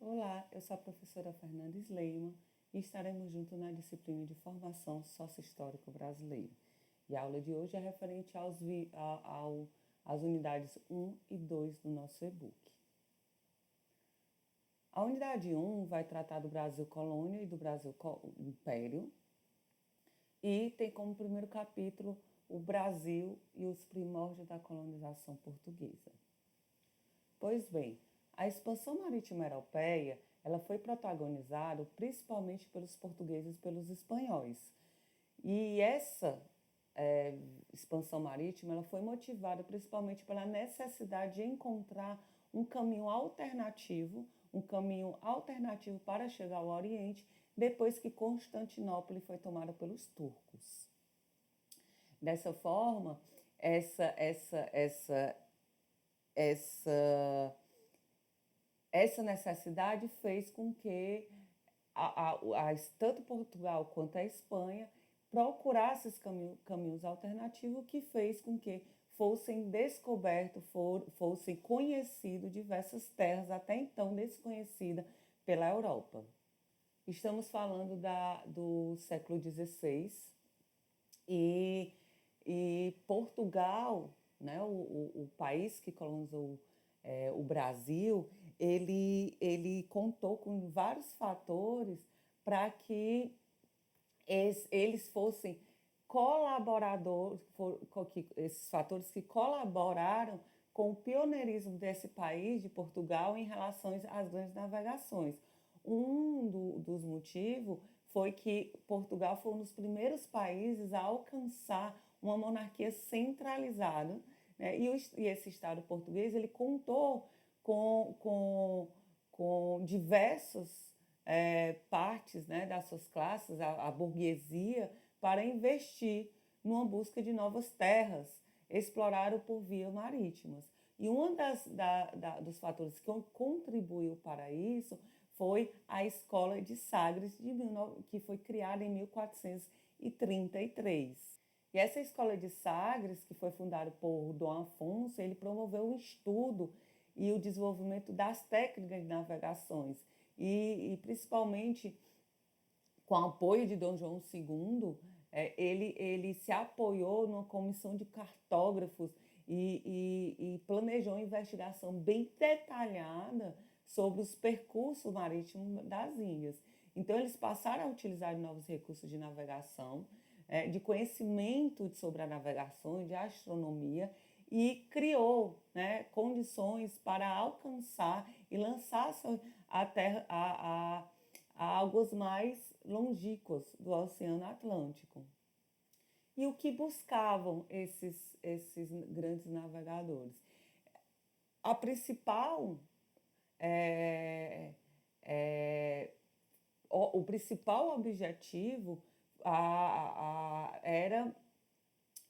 Olá, eu sou a professora Fernandes Leima e estaremos juntos na disciplina de Formação Sócio-Histórico Brasileiro. E a aula de hoje é referente às unidades 1 e 2 do nosso e-book. A unidade 1 vai tratar do Brasil Colônia e do Brasil Império e tem como primeiro capítulo o Brasil e os primórdios da colonização portuguesa. Pois bem, a expansão marítima europeia ela foi protagonizada principalmente pelos portugueses e pelos espanhóis. E essa expansão marítima ela foi motivada principalmente pela necessidade de encontrar um caminho alternativo para chegar ao Oriente, depois que Constantinopla foi tomada pelos turcos. Dessa forma, essa necessidade fez com que tanto Portugal quanto a Espanha procurassem caminhos alternativos, que fez com que fossem descobertos, fossem conhecidas diversas terras até então desconhecidas pela Europa. Estamos falando do século XVI e Portugal, né, o país que colonizou o Brasil, ele contou com vários fatores para que eles fossem colaboradores, esses fatores que colaboraram com o pioneirismo desse país, de Portugal, em relação às grandes navegações. Dos motivos foi que Portugal foi um dos primeiros países a alcançar uma monarquia centralizada, né? E esse Estado português ele contou com diversas partes, né, das suas classes, a burguesia, para investir numa busca de novas terras, exploradas por vias marítimas. E um dos fatores que contribuiu para isso foi a Escola de Sagres, que foi criada em 1433. E essa Escola de Sagres, que foi fundada por Dom Afonso, ele promoveu o estudo e o desenvolvimento das técnicas de navegações. E principalmente com o apoio de Dom João II, ele se apoiou numa comissão de cartógrafos e planejou uma investigação bem detalhada sobre os percursos marítimos das ilhas. Então, eles passaram a utilizar novos recursos de navegação, de conhecimento sobre a navegação, de astronomia, e criou, né, condições para alcançar e lançar a terra a águas mais longínquas do Oceano Atlântico. E o que buscavam esses grandes navegadores? A principal o principal objetivo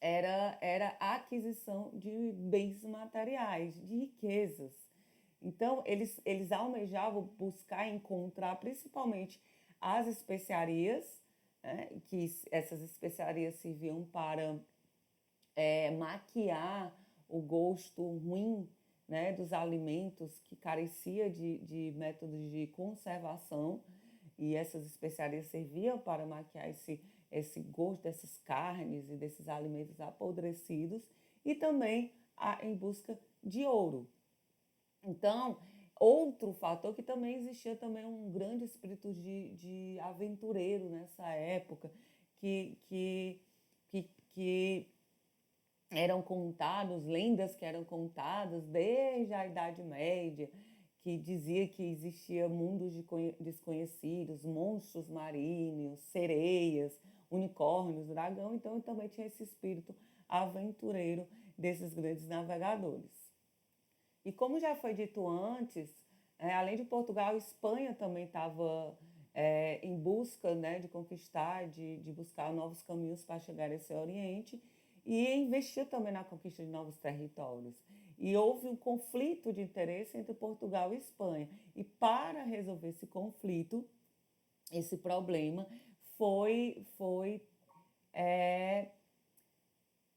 era a aquisição de bens materiais, de riquezas. Então, eles almejavam buscar encontrar principalmente as especiarias, né, que essas especiarias serviam para maquiar o gosto ruim, né, dos alimentos que carecia de métodos de conservação, e essas especiarias serviam para maquiar esse gosto dessas carnes e desses alimentos apodrecidos, e também em busca de ouro. Então, outro fator que também existia também um grande espírito de aventureiro nessa época, que eram contados, lendas que eram contadas desde a Idade Média, que dizia que existia mundos desconhecidos, monstros marinhos, sereias, unicórnios, dragão. Então, também tinha esse espírito aventureiro desses grandes navegadores. E como já foi dito antes, além de Portugal, a Espanha também estava em busca, né, de conquistar, de buscar novos caminhos para chegar a esse Oriente, e investir também na conquista de novos territórios. E houve um conflito de interesse entre Portugal e Espanha. E para resolver esse conflito, esse problema, foi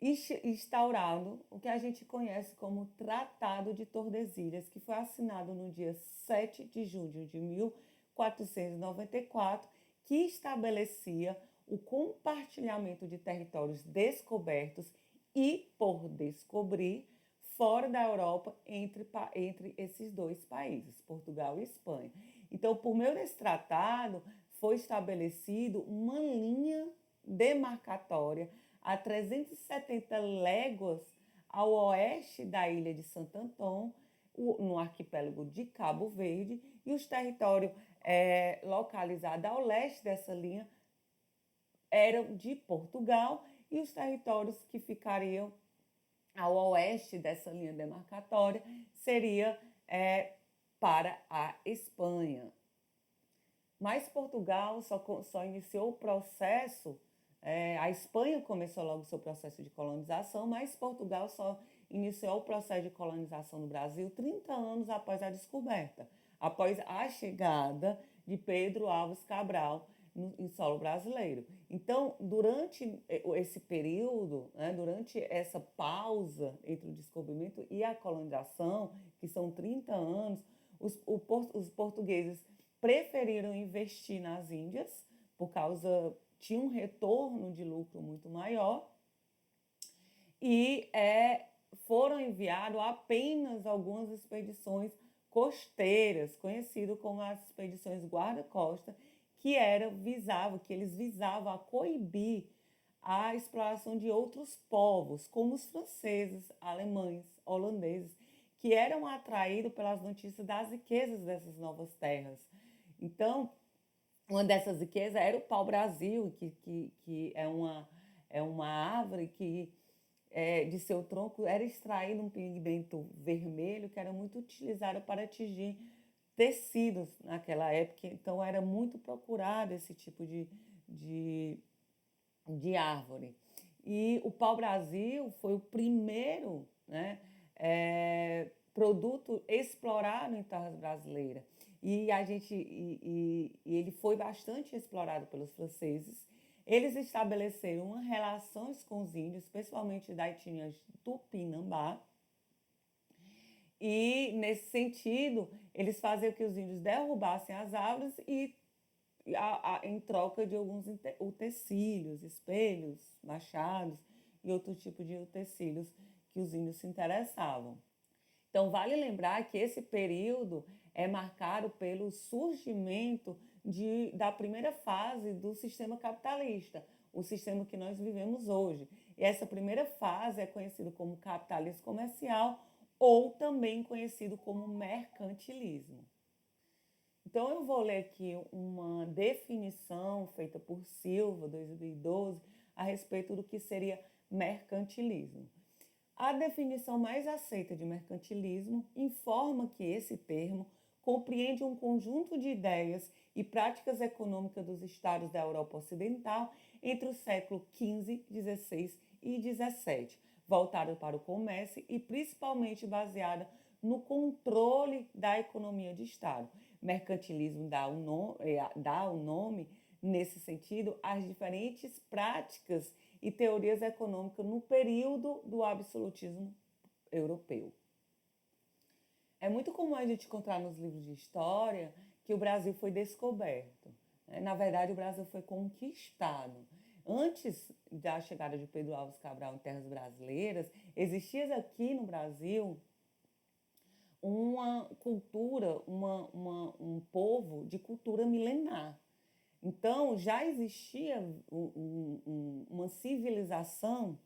instaurado o que a gente conhece como Tratado de Tordesilhas, que foi assinado no dia 7 de junho de 1494, que estabelecia o compartilhamento de territórios descobertos e por descobrir fora da Europa entre esses dois países, Portugal e Espanha. Então, por meio desse tratado, foi estabelecido uma linha demarcatória a 370 léguas ao oeste da ilha de Santo Antão, no arquipélago de Cabo Verde, e os territórios localizados ao leste dessa linha eram de Portugal, e os territórios que ficariam ao oeste dessa linha demarcatória seria para a Espanha. Mas Portugal só iniciou o processo, a Espanha começou logo o seu processo de colonização, mas Portugal só iniciou o processo de colonização no Brasil 30 anos após a descoberta, após a chegada de Pedro Álvares Cabral em solo brasileiro. Então, durante esse período, durante essa pausa entre o descobrimento e a colonização, que são 30 anos, os portugueses preferiram investir nas Índias, por causa tinha um retorno de lucro muito maior, e foram enviados apenas algumas expedições costeiras, conhecidas como as expedições guarda-costa, que eles visavam a coibir a exploração de outros povos, como os franceses, alemães, holandeses, que eram atraídos pelas notícias das riquezas dessas novas terras. Então, uma dessas riquezas era o pau-brasil, que é uma árvore que de seu tronco era extraído um pigmento vermelho que era muito utilizado para atingir tecidos naquela época. Então, era muito procurado esse tipo de árvore. E o pau-brasil foi o primeiro produto explorado em terras brasileiras. E ele foi bastante explorado pelos franceses. Eles estabeleceram relações com os índios, especialmente da etnia Tupinambá. E, nesse sentido, eles faziam que os índios derrubassem as árvores em troca de alguns utensílios, espelhos, machados e outro tipo de utensílios que os índios se interessavam. Então, vale lembrar que esse período é marcado pelo surgimento da primeira fase do sistema capitalista, o sistema que nós vivemos hoje. E essa primeira fase é conhecida como capitalismo comercial ou também conhecido como mercantilismo. Então, eu vou ler aqui uma definição feita por Silva, 2012, a respeito do que seria mercantilismo. A definição mais aceita de mercantilismo informa que esse termo compreende um conjunto de ideias e práticas econômicas dos estados da Europa Ocidental entre os séculos XV, XVI e XVII, voltado para o comércio e principalmente baseada no controle da economia de Estado. Mercantilismo dá o nome, nesse sentido, às diferentes práticas e teorias econômicas no período do absolutismo europeu. É muito comum a gente encontrar nos livros de história que o Brasil foi descoberto. Na verdade, o Brasil foi conquistado. Antes da chegada de Pedro Álvares Cabral em terras brasileiras, existia aqui no Brasil uma cultura, um povo de cultura milenar. Então, já existia uma civilização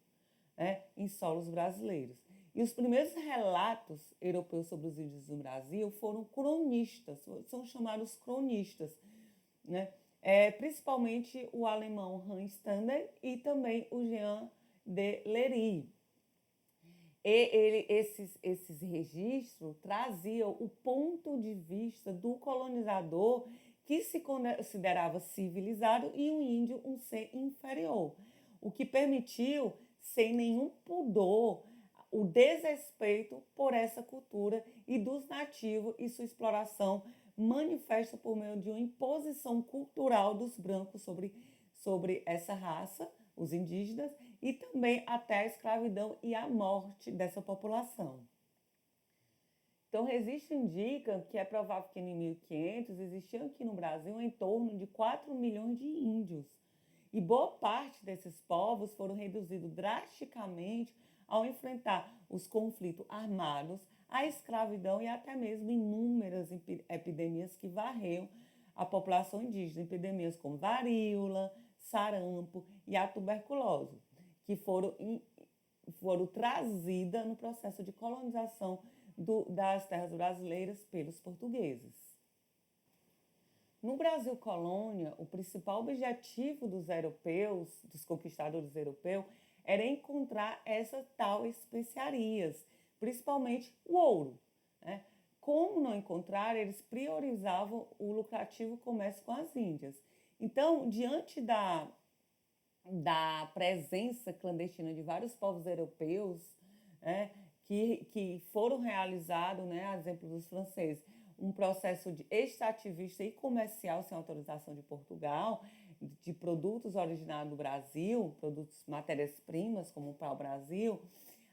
em solos brasileiros. E os primeiros relatos europeus sobre os índios no Brasil foram cronistas, são chamados cronistas, principalmente o alemão Hans Stander e também o Jean de Lery. Esses registros traziam o ponto de vista do colonizador que se considerava civilizado e o índio um ser inferior, o que permitiu, sem nenhum pudor, o desrespeito por essa cultura e dos nativos e sua exploração manifesta por meio de uma imposição cultural dos brancos sobre essa raça, os indígenas, e também até a escravidão e a morte dessa população. Então, registro indica que é provável que em 1500 existiam aqui no Brasil em torno de 4 milhões de índios. E boa parte desses povos foram reduzidos drasticamente ao enfrentar os conflitos armados, a escravidão e até mesmo inúmeras epidemias que varreiam a população indígena, epidemias como varíola, sarampo e a tuberculose, que foram trazidas no processo de colonização das terras brasileiras pelos portugueses. No Brasil colônia, o principal objetivo dos europeus, dos conquistadores europeus, era encontrar essas tal especiarias, principalmente o ouro, né? Como não encontrar, eles priorizavam o lucrativo comércio com as Índias. Então, diante da presença clandestina de vários povos europeus, né, que foram realizados, né, a exemplo dos franceses, um processo de extrativista e comercial sem autorização de Portugal, de produtos originados do Brasil, produtos matérias-primas como o pau-brasil.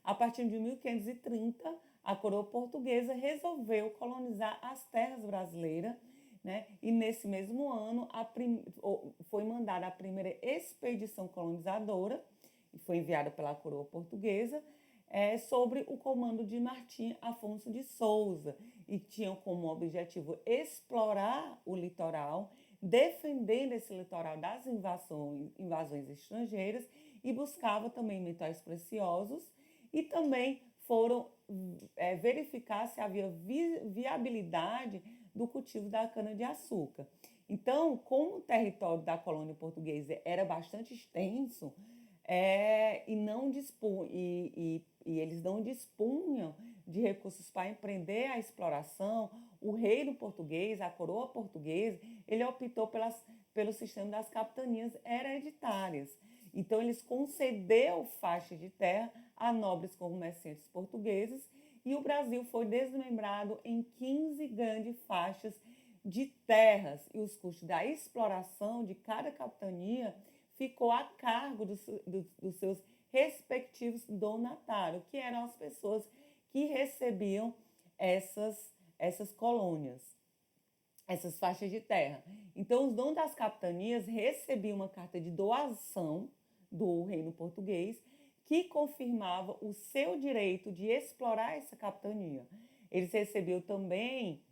A partir de 1530, a coroa portuguesa resolveu colonizar as terras brasileiras, né? E nesse mesmo ano foi mandada a primeira expedição colonizadora, e foi enviada pela coroa portuguesa, sobre o comando de Martim Afonso de Souza, e tinham como objetivo explorar o litoral, defendendo esse litoral das invasões estrangeiras, e buscava também metais preciosos, e também foram verificar se havia viabilidade do cultivo da cana-de-açúcar. Então, como o território da colônia portuguesa era bastante extenso, e eles não dispunham de recursos para empreender a exploração, o reino português, a coroa portuguesa, ele optou pelo sistema das capitanias hereditárias. Então, eles concedeu faixa de terra a nobres comerciantes portugueses, e o Brasil foi desmembrado em 15 grandes faixas de terras, e os custos da exploração de cada capitania ficou a cargo dos seus respectivos donatários, que eram as pessoas que recebiam essas colônias, essas faixas de terra. Então, os donos das capitanias recebiam uma carta de doação do reino português, que confirmava o seu direito de explorar essa capitania. Eles recebiam também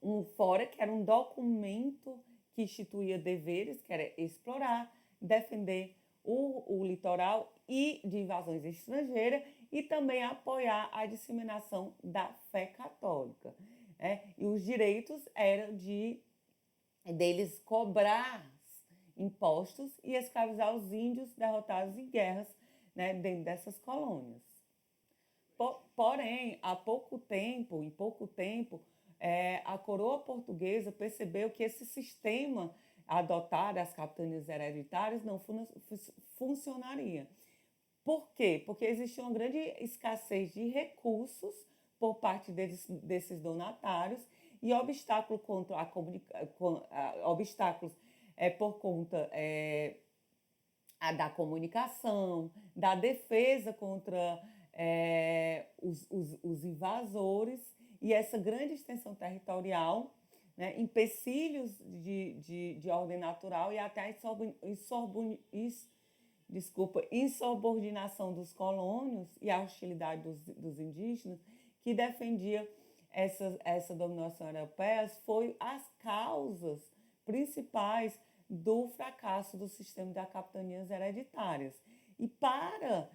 um fora, que era um documento que instituía deveres, que era explorar, defender o litoral e de invasões estrangeiras, e também apoiar a disseminação da fé católica. E os direitos eram deles cobrar impostos e escravizar os índios derrotados em guerras, né, dentro dessas colônias. Porém, em pouco tempo, a coroa portuguesa percebeu que esse sistema adotado, as capitanias hereditárias, não funcionaria. Por quê? Porque existia uma grande escassez de recursos por parte desses donatários, e obstáculos por conta da comunicação, da defesa contra os invasores, e essa grande extensão territorial, né, empecilhos de ordem natural e até a insubordinação dos colônios e a hostilidade dos indígenas, que defendia essa dominação europeia, foi as causas principais do fracasso do sistema de capitanias hereditárias. E para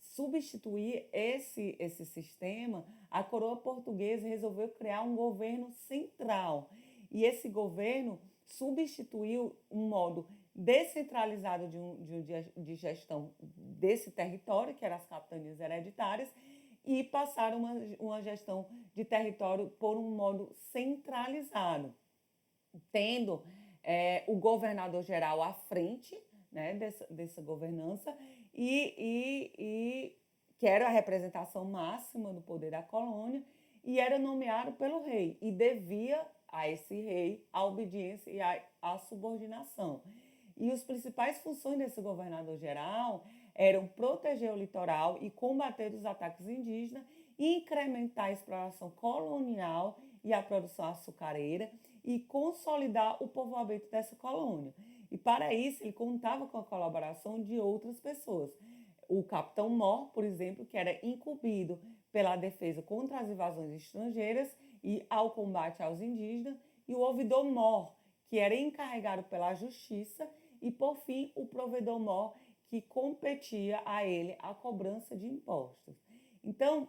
substituir esse sistema, a coroa portuguesa resolveu criar um governo central. E esse governo substituiu um modo descentralizado de gestão desse território, que eram as capitanias hereditárias, e passaram uma gestão de território por um modo centralizado, tendo o governador-geral à frente, né, dessa governança, e que era a representação máxima do poder da colônia, e era nomeado pelo rei, e devia a esse rei a obediência e a subordinação. E as principais funções desse governador-geral eram proteger o litoral e combater os ataques indígenas, incrementar a exploração colonial e a produção açucareira e consolidar o povoamento dessa colônia. E para isso ele contava com a colaboração de outras pessoas. O capitão Mor, por exemplo, que era incumbido pela defesa contra as invasões estrangeiras e ao combate aos indígenas, e o ouvidor Mor, que era encarregado pela justiça, e por fim o provedor Mor, que competia a ele a cobrança de impostos. Então,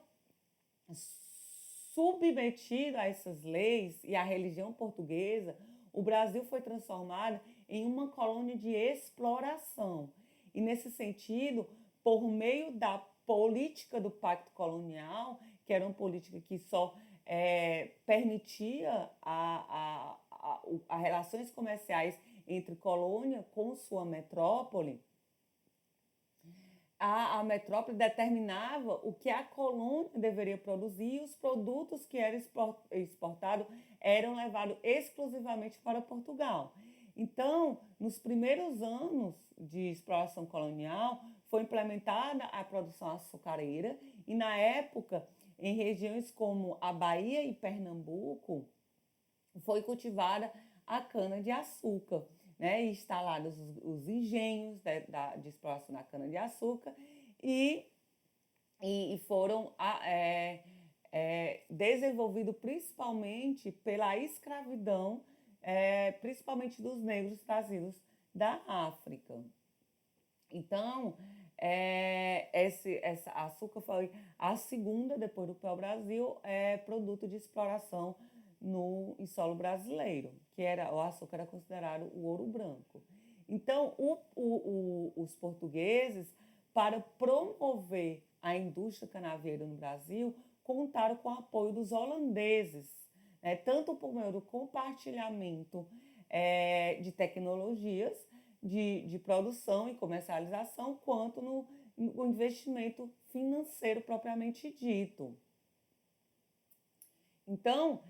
submetido a essas leis e à religião portuguesa, o Brasil foi transformado em uma colônia de exploração. E nesse sentido, por meio da política do Pacto Colonial, que era uma política que só permitia a relações comerciais entre colônia com sua metrópole, a metrópole determinava o que a colônia deveria produzir e os produtos que eram exportados eram levados exclusivamente para Portugal. Então, nos primeiros anos de exploração colonial, foi implementada a produção açucareira e, na época, em regiões como a Bahia e Pernambuco, foi cultivada a cana-de-açúcar, né? Instalados os engenhos de exploração da cana-de-açúcar e foram desenvolvidos principalmente pela escravidão, principalmente dos negros trazidos da África. Então, essa açúcar foi a segunda, depois do pau-brasil, produto de exploração em solo brasileiro, que o açúcar era considerado o ouro branco. Então, os portugueses, para promover a indústria canavieira no Brasil, contaram com o apoio dos holandeses, né, tanto por meio do compartilhamento de tecnologias, de produção e comercialização, quanto no investimento financeiro propriamente dito. Então,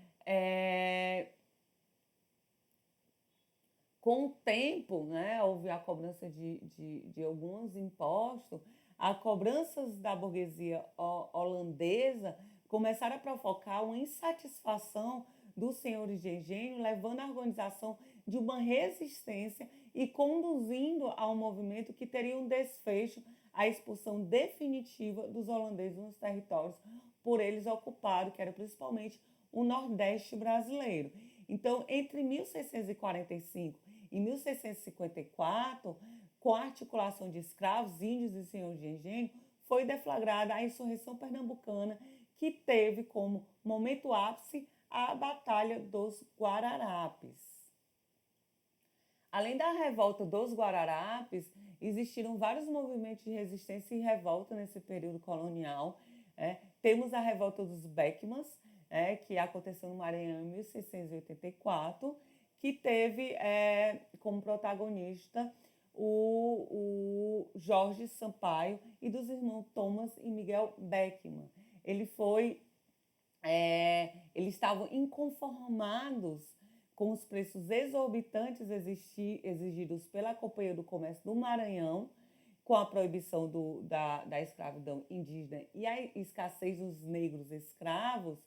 com o tempo, né, houve a cobrança de alguns impostos, as cobranças da burguesia holandesa começaram a provocar uma insatisfação dos senhores de engenho, levando à organização de uma resistência e conduzindo a um movimento que teria um desfecho à expulsão definitiva dos holandeses nos territórios por eles ocupados, que era principalmente o Nordeste brasileiro. Então, entre 1645 e 1654, com a articulação de escravos, índios e senhores de engenho, foi deflagrada a insurreição pernambucana, que teve como momento ápice a Batalha dos Guararapes. Além da revolta dos Guararapes, existiram vários movimentos de resistência e revolta nesse período colonial. Temos a revolta dos Beckmans, que aconteceu no Maranhão em 1684, que teve como protagonista o Jorge Sampaio e dos irmãos Thomas e Miguel Beckman. Eles estavam inconformados com os preços exorbitantes exigidos pela Companhia do Comércio do Maranhão, com a proibição da escravidão indígena e a escassez dos negros escravos,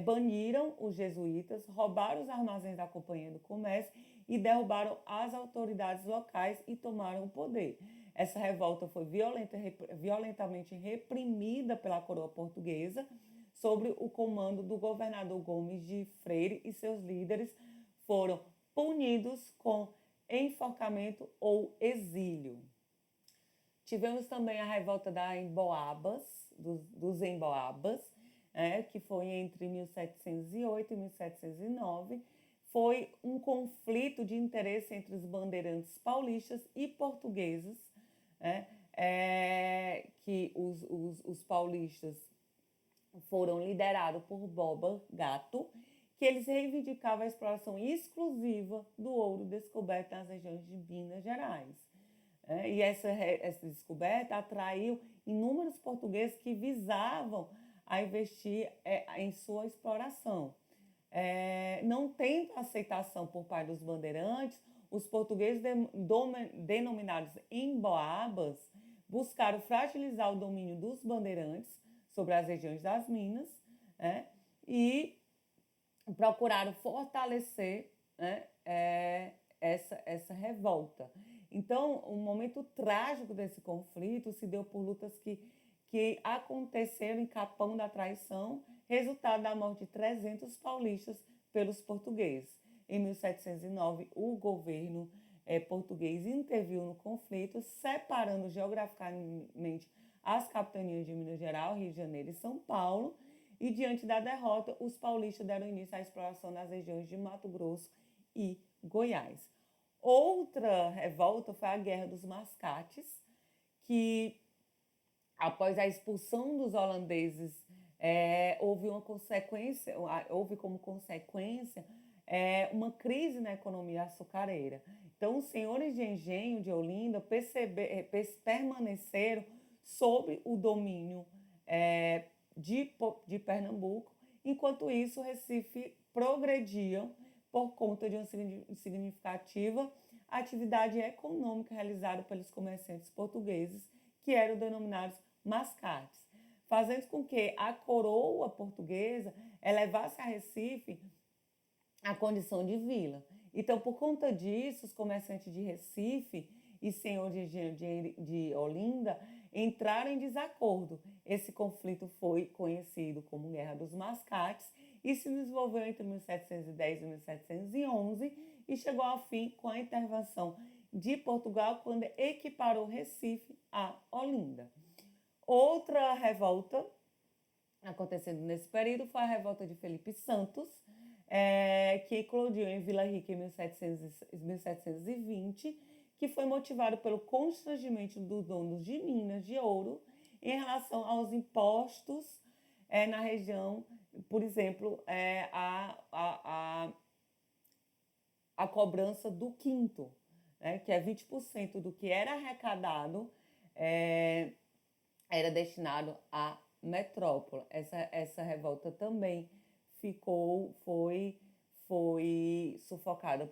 baniram os jesuítas, roubaram os armazéns da Companhia do Comércio e derrubaram as autoridades locais e tomaram o poder. Essa revolta foi violentamente reprimida pela coroa portuguesa, sob o comando do governador Gomes de Freire, e seus líderes foram punidos com enforcamento ou exílio. Tivemos também a revolta dos Emboabas, que foi entre 1708 e 1709. Foi um conflito de interesse entre os bandeirantes paulistas e portugueses, que os paulistas foram liderados por Boba Gato, que eles reivindicavam a exploração exclusiva do ouro descoberto nas regiões de Minas Gerais. E essa descoberta atraiu inúmeros portugueses que visavam a investir em sua exploração. Não tendo aceitação por parte dos bandeirantes, os portugueses denominados emboabas buscaram fragilizar o domínio dos bandeirantes sobre as regiões das Minas, né, e procuraram fortalecer, né, essa revolta. Então, o momento trágico desse conflito se deu por lutas que aconteceram em Capão da Traição, resultado da morte de 300 paulistas pelos portugueses. Em 1709, o governo português interviu no conflito, separando geograficamente as capitanias de Minas Gerais, Rio de Janeiro e São Paulo, e diante da derrota, os paulistas deram início à exploração das regiões de Mato Grosso e Goiás. Outra revolta foi a Guerra dos Mascates, que após a expulsão dos holandeses, houve como consequência uma crise na economia açucareira. Então, os senhores de engenho de Olinda permaneceram sob o domínio de Pernambuco, enquanto isso, Recife progredia por conta de uma significativa atividade econômica realizada pelos comerciantes portugueses, que eram denominados mascates, fazendo com que a coroa portuguesa elevasse a Recife a condição de vila. Então, por conta disso, os comerciantes de Recife e senhores de Olinda entraram em desacordo. Esse conflito foi conhecido como Guerra dos Mascates e se desenvolveu entre 1710 e 1711 e chegou ao fim com a intervenção de Portugal, quando equiparou Recife a Olinda. Outra revolta acontecendo nesse período foi a revolta de Felipe Santos, que eclodiu em Vila Rica em 1720, que foi motivado pelo constrangimento dos donos de minas de ouro em relação aos impostos na região, por exemplo, a cobrança do quinto, né, que é 20% do que era arrecadado era destinado à metrópole. Essa revolta também foi sufocada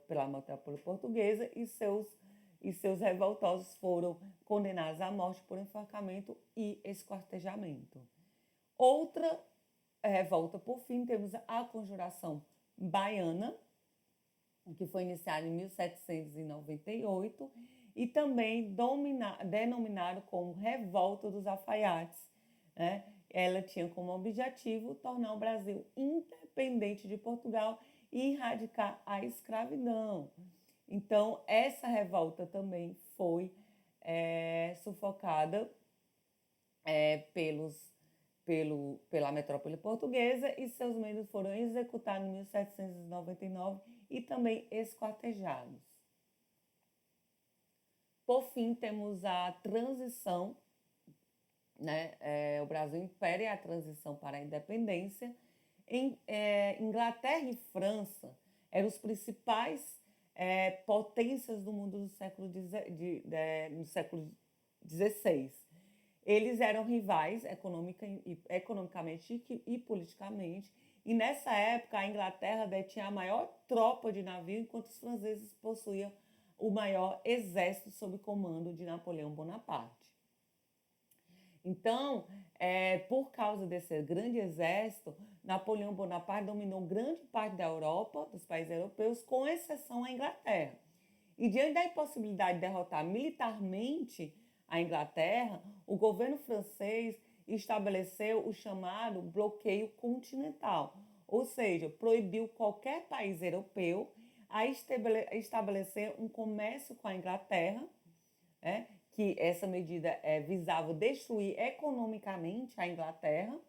pela metrópole portuguesa e seus revoltosos foram condenados à morte por enforcamento e esquartejamento. Outra revolta, por fim, temos a Conjuração Baiana, que foi iniciada em 1798 e também denominado como Revolta dos Alfaiates, né? Ela tinha como objetivo tornar o Brasil independente de Portugal e erradicar a escravidão. Então, essa revolta também foi sufocada pela metrópole portuguesa e seus membros foram executados em 1799 e também esquartejados. Por fim, temos a transição, né? O Brasil império e a transição para a independência. Inglaterra e França eram os principais potências do mundo no século XVI. Eles eram rivais economicamente e politicamente, e nessa época a Inglaterra detinha a maior tropa de navio, enquanto os franceses possuíam o maior exército sob comando de Napoleão Bonaparte. Então, por causa desse grande exército, Napoleão Bonaparte dominou grande parte da Europa, dos países europeus, com exceção à Inglaterra. E diante da impossibilidade de derrotar militarmente a Inglaterra, o governo francês estabeleceu o chamado bloqueio continental, ou seja, proibiu qualquer país europeu a estabelecer um comércio com a Inglaterra, que essa medida visava destruir economicamente a Inglaterra.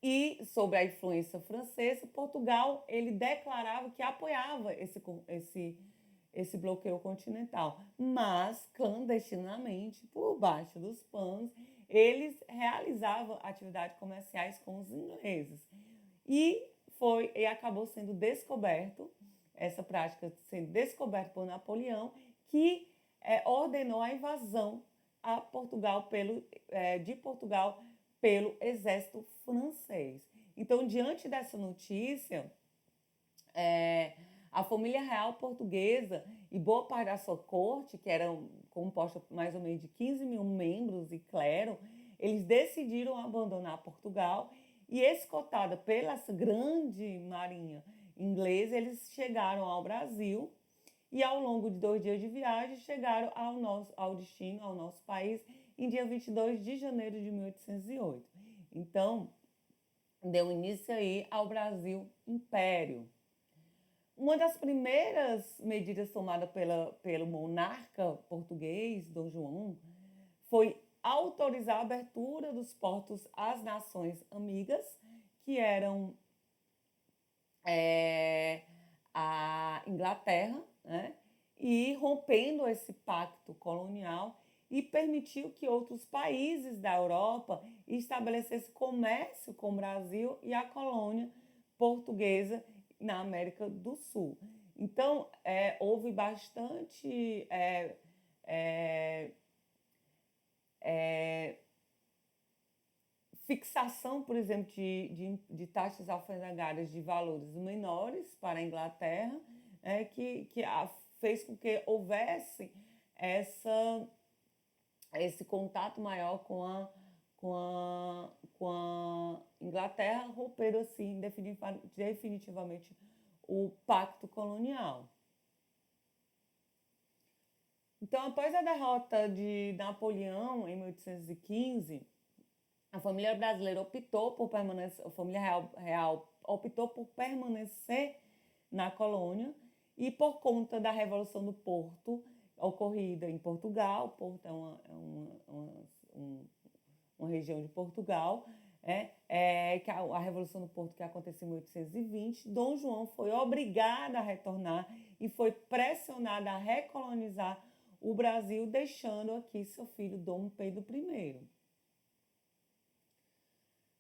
E, sob a influência francesa, Portugal ele declarava que apoiava esse bloqueio continental, mas clandestinamente, por baixo dos panos, eles realizavam atividades comerciais com os ingleses. E acabou sendo descoberto, essa prática sendo descoberta por Napoleão, que ordenou a invasão a Portugal de Portugal pelo exército francês. Então, diante dessa notícia, A família real portuguesa e boa parte da sua corte, que era composta por mais ou menos de 15 mil membros e clero, eles decidiram abandonar Portugal e, escoltada pela grande marinha inglesa, eles chegaram ao Brasil e, ao longo de 2 dias de viagem, chegaram ao destino, ao nosso país, em dia 22 de janeiro de 1808. Então, deu início aí ao Brasil Império. Uma das primeiras medidas tomadas pelo monarca português, Dom João, foi autorizar a abertura dos portos às nações amigas, que eram a Inglaterra, né? E rompendo esse pacto colonial, e permitiu que outros países da Europa estabelecessem comércio com o Brasil e a colônia portuguesa na América do Sul. Então, houve bastante fixação, por exemplo, de taxas alfandegárias de valores menores para a Inglaterra, que fez com que houvesse esse contato maior com a Inglaterra, rompendo assim definitivamente o pacto colonial. Então, após a derrota de Napoleão em 1815, a família brasileira optou por permanecer, a família real optou por permanecer na colônia, e por conta da Revolução do Porto, ocorrida em Portugal. Porto é uma região de Portugal, que a Revolução do Porto, que aconteceu em 1820, Dom João foi obrigado a retornar e foi pressionado a recolonizar o Brasil, deixando aqui seu filho Dom Pedro I.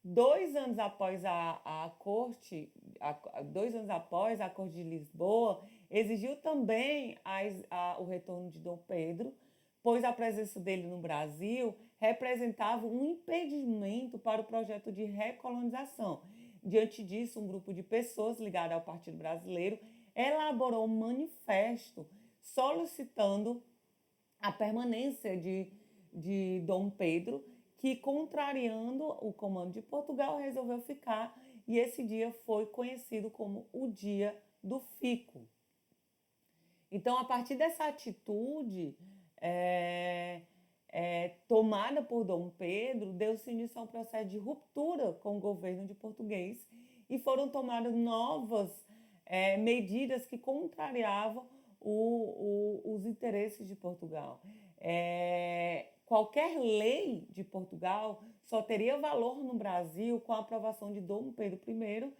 2 anos após a corte de Lisboa exigiu também o retorno de Dom Pedro, pois a presença dele no Brasil representava um impedimento para o projeto de recolonização. Diante disso, um grupo de pessoas ligadas ao Partido Brasileiro elaborou um manifesto solicitando a permanência de Dom Pedro, que, contrariando o comando de Portugal, resolveu ficar, e esse dia foi conhecido como o Dia do Fico. Então, a partir dessa atitude tomada por Dom Pedro, deu-se início a um processo de ruptura com o governo de português, e foram tomadas novas medidas que contrariavam os interesses de Portugal. Qualquer lei de Portugal só teria valor no Brasil com a aprovação de Dom Pedro I,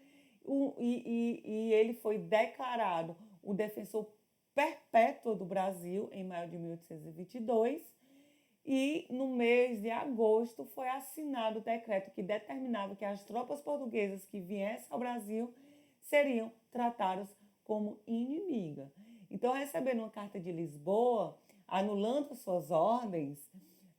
e ele foi declarado o defensor perpétuo do Brasil em maio de 1822, e no mês de agosto foi assinado o decreto que determinava que as tropas portuguesas que viessem ao Brasil seriam tratadas como inimigas. Então, recebendo uma carta de Lisboa, anulando suas ordens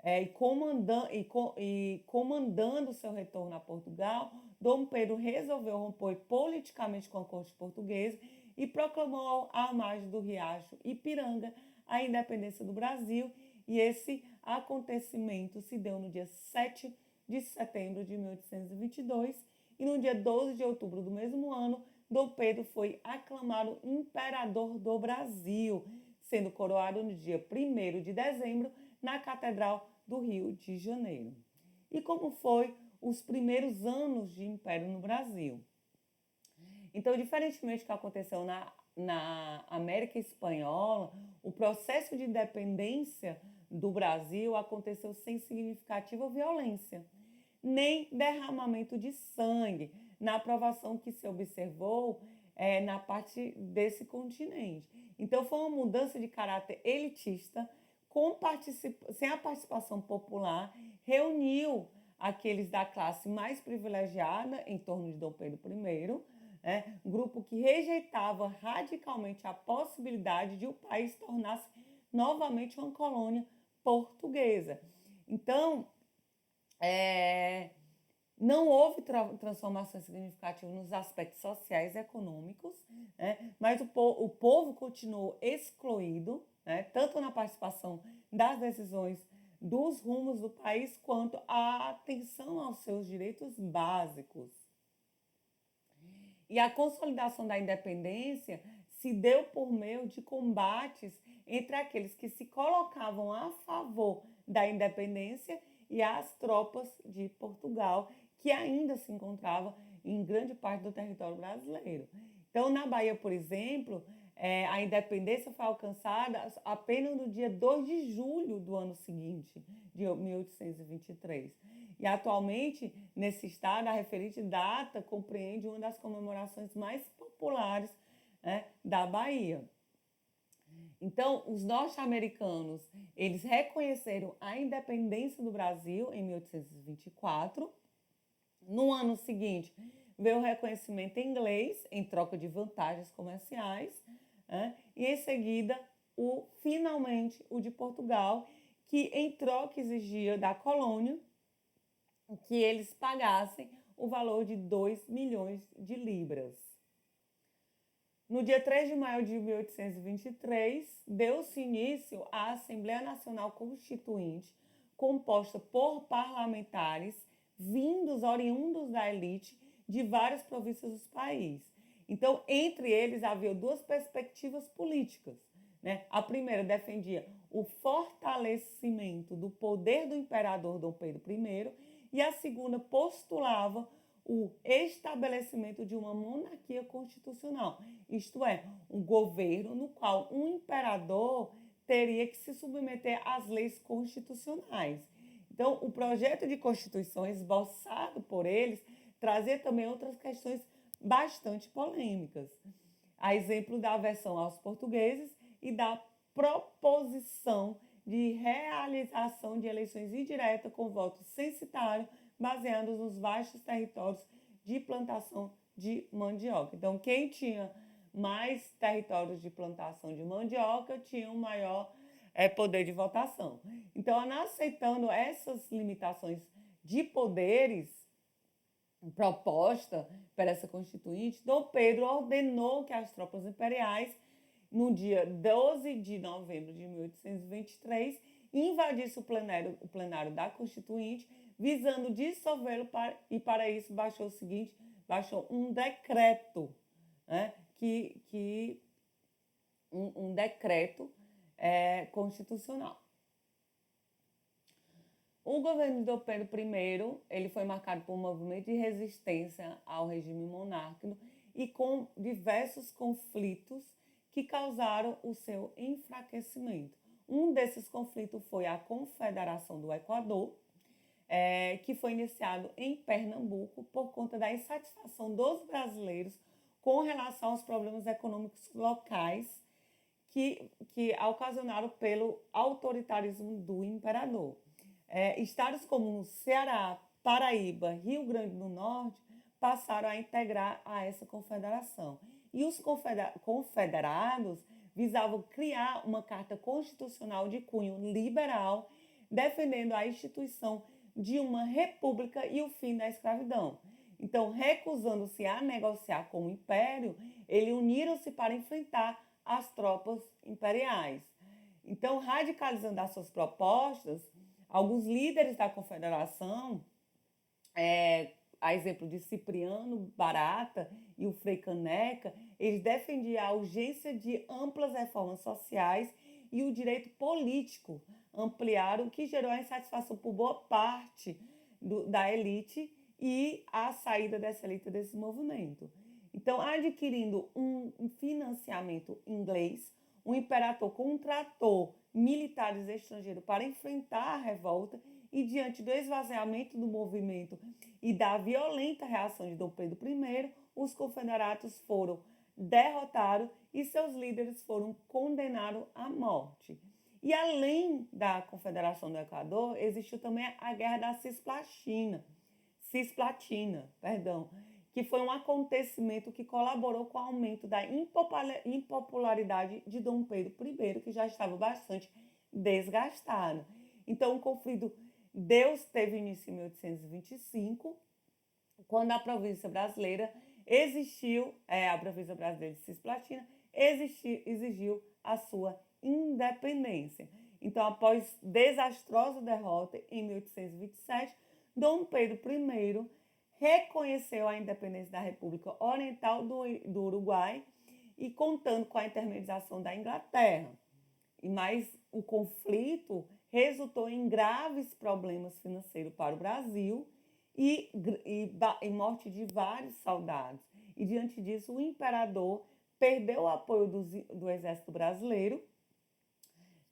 e comandando seu retorno a Portugal, Dom Pedro resolveu romper politicamente com a corte portuguesa e proclamou à margem do riacho Ipiranga a independência do Brasil, e esse acontecimento se deu no dia 7 de setembro de 1822, e no dia 12 de outubro do mesmo ano, Dom Pedro foi aclamado imperador do Brasil, sendo coroado no dia 1º de dezembro na Catedral do Rio de Janeiro. E como foi os primeiros anos de império no Brasil? Então, diferentemente do que aconteceu na América Espanhola, o processo de independência do Brasil aconteceu sem significativa violência, nem derramamento de sangue, na aprovação que se observou na parte desse continente. Então, foi uma mudança de caráter elitista, sem a participação popular, reuniu aqueles da classe mais privilegiada em torno de Dom Pedro I, grupo que rejeitava radicalmente a possibilidade de o país tornar-se novamente uma colônia portuguesa. Então, Não houve transformações significativas nos aspectos sociais e econômicos, né? Mas o povo continuou excluído, né? Tanto na participação das decisões dos rumos do país, quanto a atenção aos seus direitos básicos. E a consolidação da independência se deu por meio de combates entre aqueles que se colocavam a favor da independência e as tropas de Portugal, que ainda se encontravam em grande parte do território brasileiro. Então, na Bahia, por exemplo, a independência foi alcançada apenas no dia 2 de julho do ano seguinte, de 1823. E atualmente, nesse estado, a referente data compreende uma das comemorações mais populares, né, da Bahia. Então, os norte-americanos, eles reconheceram a independência do Brasil em 1824. No ano seguinte, veio o reconhecimento inglês em troca de vantagens comerciais, né? E em seguida, finalmente, o de Portugal, que em troca exigia da colônia que eles pagassem o valor de 2 milhões de libras. No dia 3 de maio de 1823, deu-se início à Assembleia Nacional Constituinte, composta por parlamentares vindos, oriundos da elite de várias províncias do país. Então, entre eles, havia duas perspectivas políticas, né? A primeira defendia o fortalecimento do poder do imperador Dom Pedro I e a segunda postulava o estabelecimento de uma monarquia constitucional, isto é, um governo no qual um imperador teria que se submeter às leis constitucionais. Então, o projeto de Constituição esboçado por eles trazia também outras questões bastante polêmicas, a exemplo da aversão aos portugueses e da proposição de realização de eleições indiretas com voto censitário, baseados nos vastos territórios de plantação de mandioca. Então, quem tinha mais territórios de plantação de mandioca tinha um maior poder de votação. Então, não aceitando essas limitações de poderes proposta para essa Constituinte, Dom Pedro ordenou que as tropas imperiais, no dia 12 de novembro de 1823, invadissem o plenário da Constituinte, visando dissolvê-lo, e para isso baixou um decreto, né, um decreto constitucional. O governo de Dom Pedro I, ele foi marcado por um movimento de resistência ao regime monárquico e com diversos conflitos que causaram o seu enfraquecimento. Um desses conflitos foi a Confederação do Equador, que foi iniciado em Pernambuco por conta da insatisfação dos brasileiros com relação aos problemas econômicos locais que ocasionaram pelo autoritarismo do imperador. Estados como Ceará, Paraíba, Rio Grande do Norte passaram a integrar a essa confederação. E os confederados visavam criar uma carta constitucional de cunho liberal, defendendo a instituição de uma república e o fim da escravidão. Então, recusando-se a negociar com o império, eles uniram-se para enfrentar as tropas imperiais. Então, radicalizando as suas propostas, alguns líderes da confederação, a exemplo de Cipriano Barata e o Frei Caneca, eles defendiam a urgência de amplas reformas sociais e o direito político ampliaram, o que gerou a insatisfação por boa parte da elite e a saída dessa elite desse movimento. Então, adquirindo um financiamento inglês, o imperador contratou militares estrangeiros para enfrentar a revolta e, diante do esvaziamento do movimento e da violenta reação de Dom Pedro I, os confederados foram derrotados e seus líderes foram condenados à morte. E além da Confederação do Equador, existiu também a Guerra da Cisplatina, que foi um acontecimento que colaborou com o aumento da impopularidade de Dom Pedro I, que já estava bastante desgastado. Então, o conflito teve início em 1825 quando a província brasileira existiu, a província brasileira de Cisplatina exigiu a sua independência. Então, após desastrosa derrota em 1827, Dom Pedro I reconheceu a independência da República Oriental do Uruguai e contando com a intermediação da Inglaterra. Mas o conflito resultou em graves problemas financeiros para o Brasil e morte de vários soldados. E diante disso, o imperador perdeu o apoio do exército brasileiro,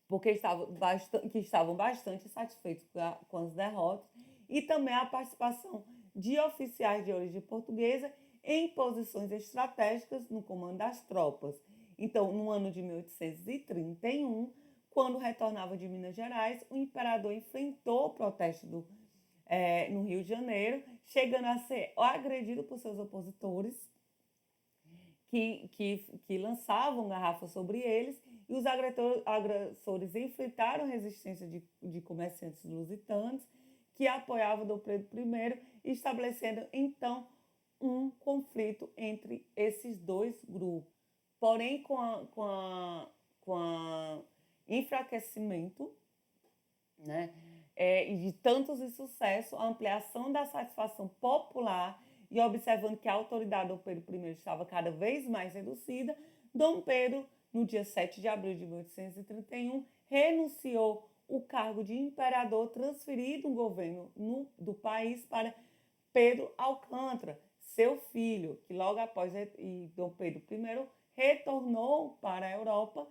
porque estavam bastante satisfeitos com as derrotas, e também a participação de oficiais de origem portuguesa em posições estratégicas no comando das tropas. Então, no ano de 1831, quando retornava de Minas Gerais, o imperador enfrentou o protesto no Rio de Janeiro, chegando a ser agredido por seus opositores, que lançavam garrafas sobre eles, e os agressores enfrentaram resistência de comerciantes lusitanos, que apoiavam Dom Pedro I, estabelecendo então um conflito entre esses dois grupos. Porém, com enfraquecimento, né, e de tantos insucessos, a ampliação da satisfação popular e observando que a autoridade do Dom Pedro I estava cada vez mais reduzida, Dom Pedro, no dia 7 de abril de 1831, renunciou o cargo de imperador, transferido o governo do país para Pedro Alcântara, seu filho, que logo após Dom Pedro I retornou para a Europa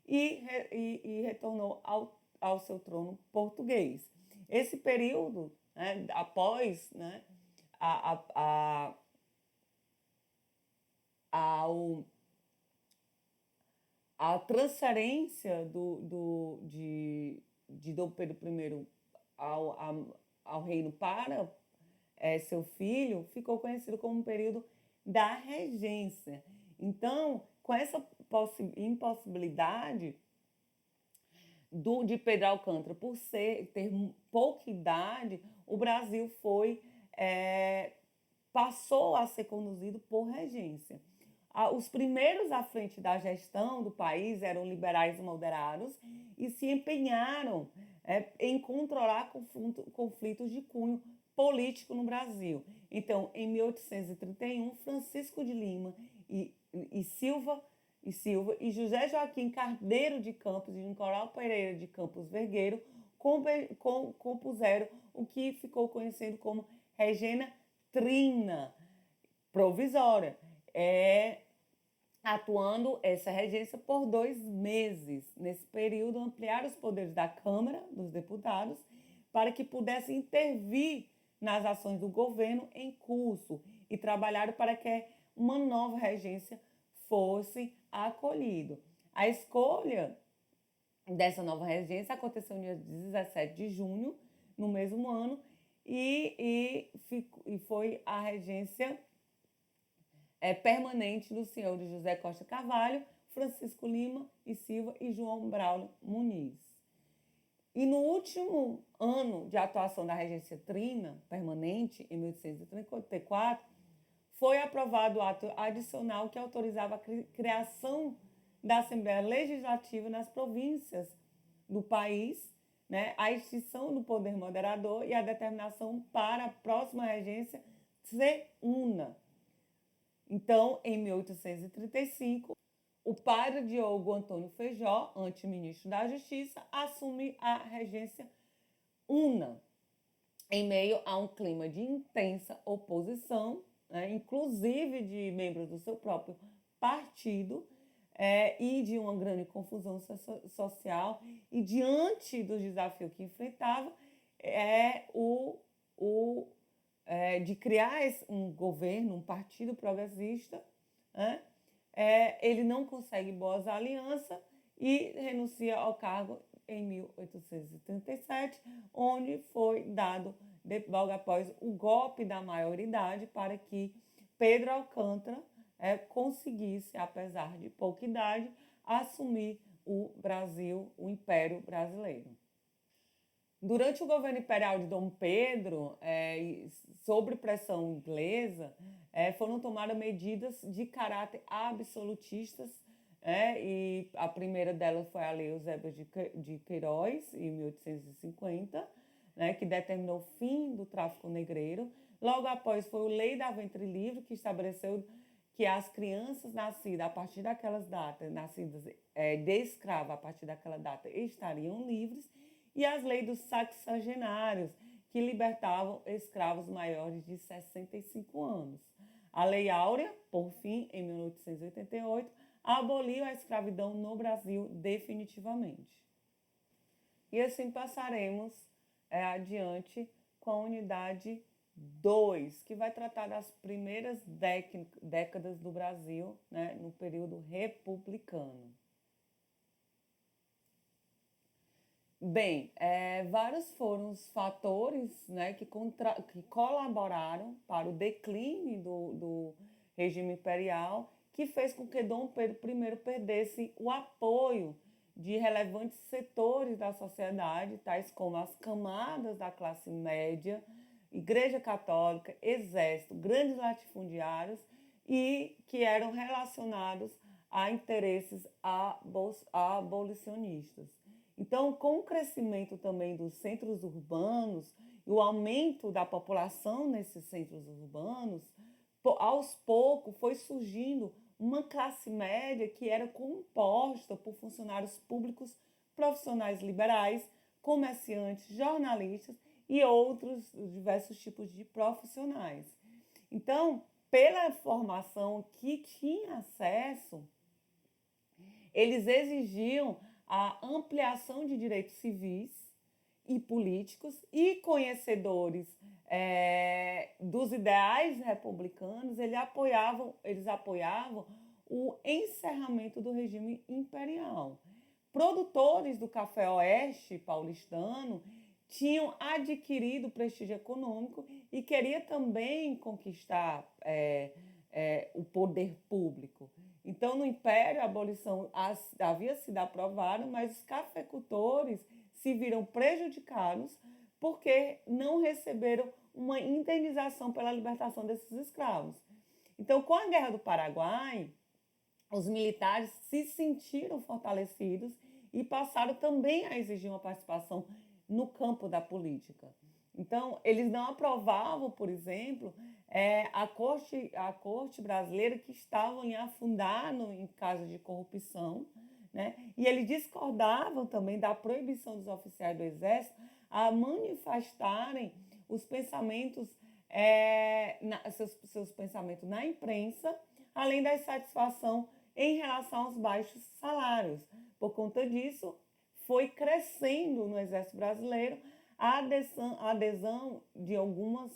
e retornou ao seu trono português. Esse período, né, após, né, a transferência de Dom Pedro I ao reino para seu filho, ficou conhecido como um período da regência. Então, com essa impossibilidade de Pedro Alcântara, por ter pouca idade, o Brasil passou a ser conduzido por regência. Os primeiros à frente da gestão do país eram liberais moderados e se empenharam em controlar conflitos de cunho político no Brasil. Então, em 1831, Francisco de Lima e Silva e José Joaquim Carneiro de Campos e Nicolau Pereira de Campos Vergueiro compuseram o que ficou conhecido como Regência Trina provisória, atuando essa regência por 2 meses. Nesse período, ampliaram os poderes da Câmara dos Deputados para que pudessem intervir nas ações do governo em curso e trabalharam para que uma nova regência fosse acolhida. A escolha dessa nova regência aconteceu no dia 17 de junho, no mesmo ano, e foi a regência permanente dos senhores José Costa Carvalho, Francisco Lima e Silva e João Braulio Muniz. E no último ano de atuação da regência trina permanente, em 1834, foi aprovado o ato adicional que autorizava a criação da Assembleia Legislativa nas províncias do país, né, a extinção do poder moderador e a determinação para a próxima regência ser una. Então, em 1835, o padre Diogo Antônio Feijó, anteministro da Justiça, assume a regência una, em meio a um clima de intensa oposição, né, inclusive de membros do seu próprio partido, e de uma grande confusão social, e diante dos desafios que enfrentava, de criar um governo, um partido progressista, né, ele não consegue boas alianças e renuncia ao cargo em 1837, onde foi dado, logo após o golpe da maioridade, para que Pedro Alcântara conseguisse, apesar de pouca idade, assumir o Brasil, o Império Brasileiro. Durante o governo imperial de Dom Pedro, sob pressão inglesa, foram tomadas medidas de caráter absolutistas, e a primeira delas foi a Lei Eusébio de Queiroz, em 1850, que determinou o fim do tráfico negreiro. Logo após foi a Lei da Ventre Livre, que estabeleceu que as crianças nascidas a partir daquelas datas, nascidas de escravo a partir daquela data, estariam livres, e as leis dos sexagenários, que libertavam escravos maiores de 65 anos. A Lei Áurea, por fim, em 1888, aboliu a escravidão no Brasil definitivamente. E assim passaremos adiante com a unidade 2, que vai tratar das primeiras décadas do Brasil, né, no período republicano. Bem, vários foram os fatores, né, que colaboraram para o declínio do regime imperial, que fez com que Dom Pedro I perdesse o apoio de relevantes setores da sociedade, tais como as camadas da classe média, Igreja Católica, Exército, grandes latifundiários, e que eram relacionados a interesses abolicionistas. Então, com o crescimento também dos centros urbanos e o aumento da população nesses centros urbanos, aos poucos foi surgindo uma classe média que era composta por funcionários públicos, profissionais liberais, comerciantes, jornalistas e outros diversos tipos de profissionais. Então, pela formação que tinha acesso, eles exigiam a ampliação de direitos civis e políticos, e conhecedores dos ideais republicanos, eles apoiavam o encerramento do regime imperial. Produtores do café oeste paulistano tinham adquirido prestígio econômico e queriam também conquistar o poder público. Então, no Império, a abolição havia sido aprovada, mas os cafeicultores se viram prejudicados porque não receberam uma indenização pela libertação desses escravos. Então, com a Guerra do Paraguai, os militares se sentiram fortalecidos e passaram também a exigir uma participação no campo da política. Então, eles não aprovavam, por exemplo, a corte brasileira, que estavam afundando em casos de corrupção, né? E eles discordavam também da proibição dos oficiais do Exército a manifestarem os pensamentos, seus pensamentos na imprensa, além da insatisfação em relação aos baixos salários. Por conta disso, foi crescendo no Exército Brasileiro a adesão de algumas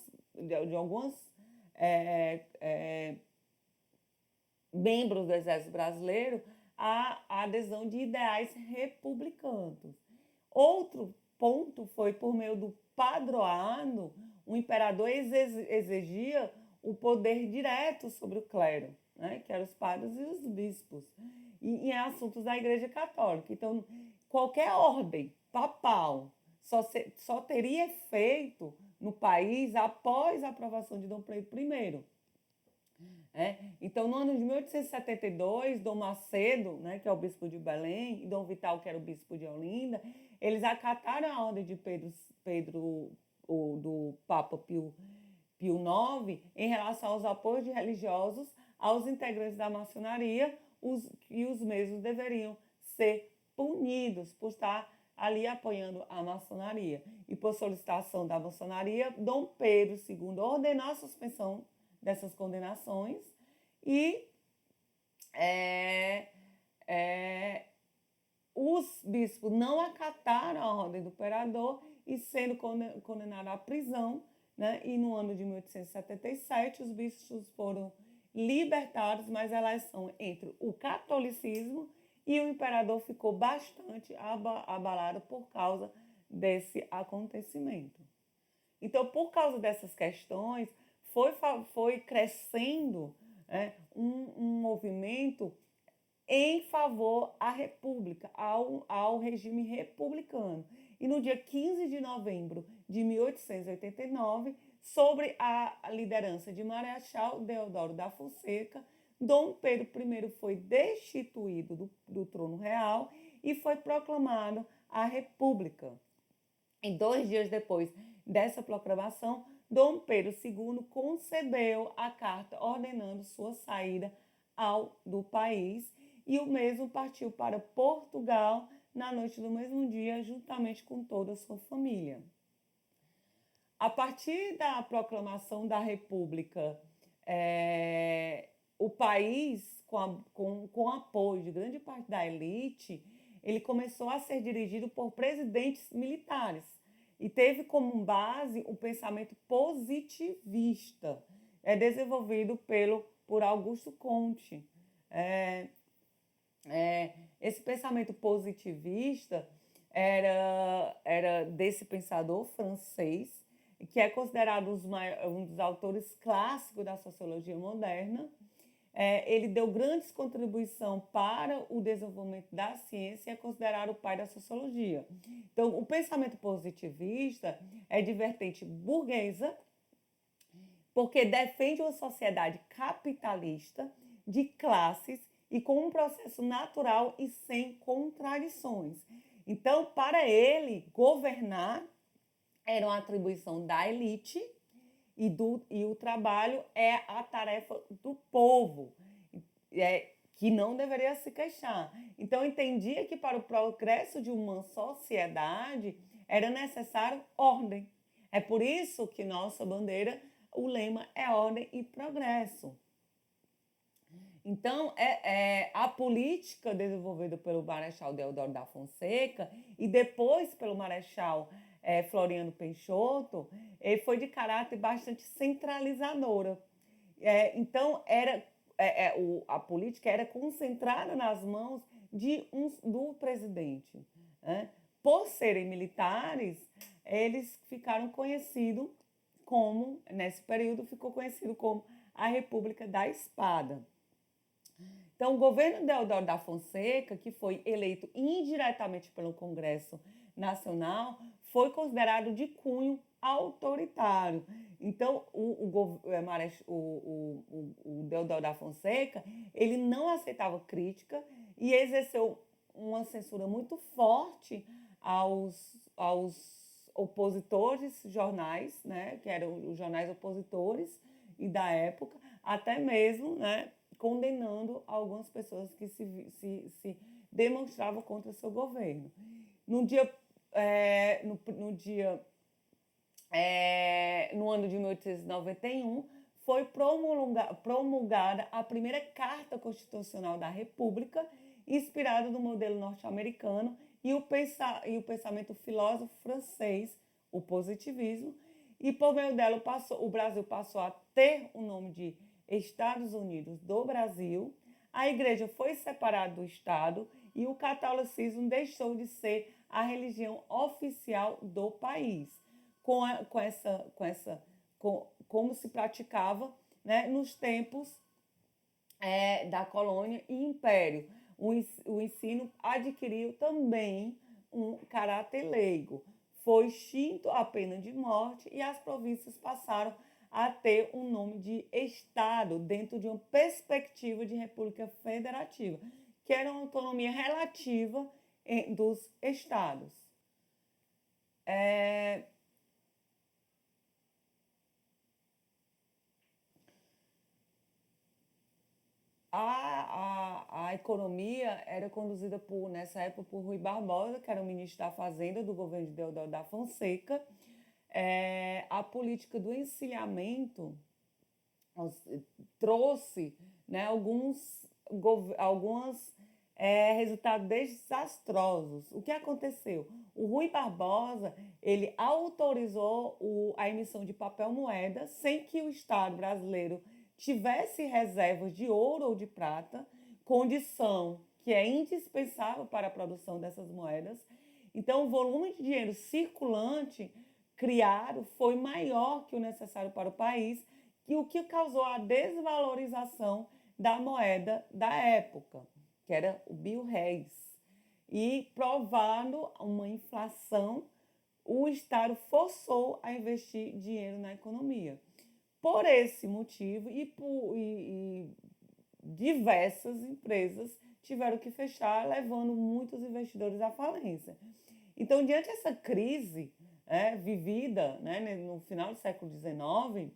membros do Exército Brasileiro à adesão de ideais republicanos. Outro ponto foi por meio do padroado, o imperador exigia o poder direto sobre o clero, né, que eram os padres e os bispos, em assuntos da Igreja Católica. Então, qualquer ordem papal só teria efeito no país após a aprovação de Dom Pedro I. Então, no ano de 1872, Dom Macedo, né, que é o bispo de Belém, e Dom Vital, que era o bispo de Olinda, eles acataram a ordem de do Papa Pio IX em relação aos apoios de religiosos aos integrantes da maçonaria, e os mesmos deveriam ser punidos por estar ali apoiando a maçonaria. E por solicitação da maçonaria, Dom Pedro II ordenou a suspensão dessas condenações, e os bispos não acataram a ordem do imperador e sendo condenados à prisão, né? E no ano de 1877 os bispos foram libertados, mas a relação entre o catolicismo e o imperador ficou bastante abalada por causa desse acontecimento. Então, por causa dessas questões, foi crescendo um movimento em favor à república, ao regime republicano. e no dia 15 de novembro de 1889, sobre a liderança de Marechal Deodoro da Fonseca, Dom Pedro I foi destituído do trono real e foi proclamado a República. E 2 dias depois dessa proclamação, Dom Pedro II concedeu a carta ordenando sua saída do país e o mesmo partiu para Portugal na noite do mesmo dia, juntamente com toda a sua família. A partir da proclamação da República, o país, com apoio de grande parte da elite, ele começou a ser dirigido por presidentes militares e teve como base o pensamento positivista, desenvolvido por Augusto Comte. Esse pensamento positivista era desse pensador francês, que é considerado um dos autores clássicos da sociologia moderna. Ele deu grandes contribuições para o desenvolvimento da ciência e é considerado o pai da sociologia. Então, o pensamento positivista é de vertente burguesa, porque defende uma sociedade capitalista de classes e com um processo natural e sem contradições. Então, para ele, governar era uma atribuição da elite e o trabalho é a tarefa do povo, que não deveria se queixar. Então, entendia que para o progresso de uma sociedade era necessário ordem. É por isso que nossa bandeira, o lema é ordem e progresso. Então, a política desenvolvida pelo Marechal Deodoro da Fonseca e depois pelo Marechal Floriano Peixoto, foi de caráter bastante centralizadora. Então, a política era concentrada nas mãos do presidente. Por serem militares, eles ficaram conhecidos como, nesse período, ficou conhecido como a República da Espada. Então, o governo Deodoro da Fonseca, que foi eleito indiretamente pelo Congresso Nacional, foi considerado de cunho autoritário. Então, o Deodoro da Fonseca, ele não aceitava crítica e exerceu uma censura muito forte aos opositores jornais, né, que eram os jornais opositores e da época, até mesmo, né, condenando algumas pessoas que se demonstravam contra seu governo. No ano de 1891, foi promulgada a primeira Carta Constitucional da República, inspirada no modelo norte-americano e o pensamento filósofo francês, o positivismo, e por meio dela o Brasil passou a ter o nome de Estados Unidos do Brasil, a igreja foi separada do Estado e o catolicismo deixou de ser a religião oficial do país, como se praticava, né, nos tempos da colônia e império. O ensino adquiriu também um caráter leigo. Foi extinto a pena de morte e as províncias passaram a ter um nome de Estado dentro de uma perspectiva de república federativa, que era uma autonomia relativa dos Estados. A economia era conduzida, nessa época, por Rui Barbosa, que era o ministro da Fazenda do governo de Deodoro da Fonseca. A política do encilhamento trouxe, né, alguns resultados desastrosos. O que aconteceu? O Rui Barbosa, ele autorizou a emissão de papel moeda sem que o Estado brasileiro tivesse reservas de ouro ou de prata, condição que é indispensável para a produção dessas moedas. Então, o volume de dinheiro circulante criado foi maior que o necessário para o país, e o que causou a desvalorização da moeda da época, que era o Bill-Réis. e provado uma inflação, o Estado forçou a investir dinheiro na economia. Por esse motivo e diversas empresas tiveram que fechar, levando muitos investidores à falência. Então, diante dessa crise vivida no final do século XIX,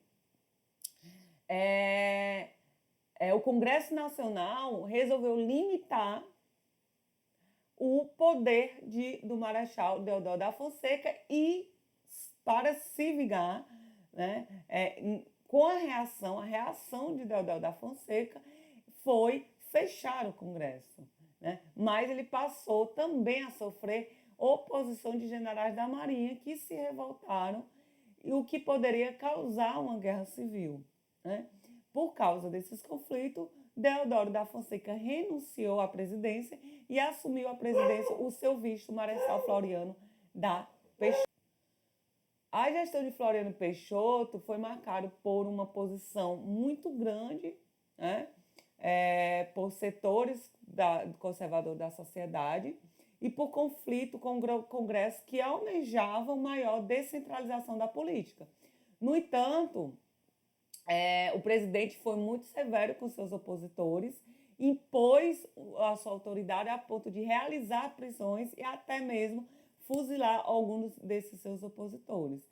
o Congresso Nacional resolveu limitar o poder do Marechal Deodoro da Fonseca e, para se vingar, com a reação de Deodoro da Fonseca foi fechar o Congresso. Mas ele passou também a sofrer oposição de generais da Marinha que se revoltaram, o que poderia causar uma guerra civil. Por causa desses conflitos, Deodoro da Fonseca renunciou à presidência e assumiu a presidência o seu vice, o Marechal Floriano da Peixoto. A gestão de Floriano Peixoto foi marcada por uma posição muito grande por setores conservadores da sociedade e por conflito com o Congresso que almejavam maior descentralização da política. No entanto, o presidente foi muito severo com seus opositores, impôs a sua autoridade a ponto de realizar prisões e até mesmo fuzilar alguns desses seus opositores.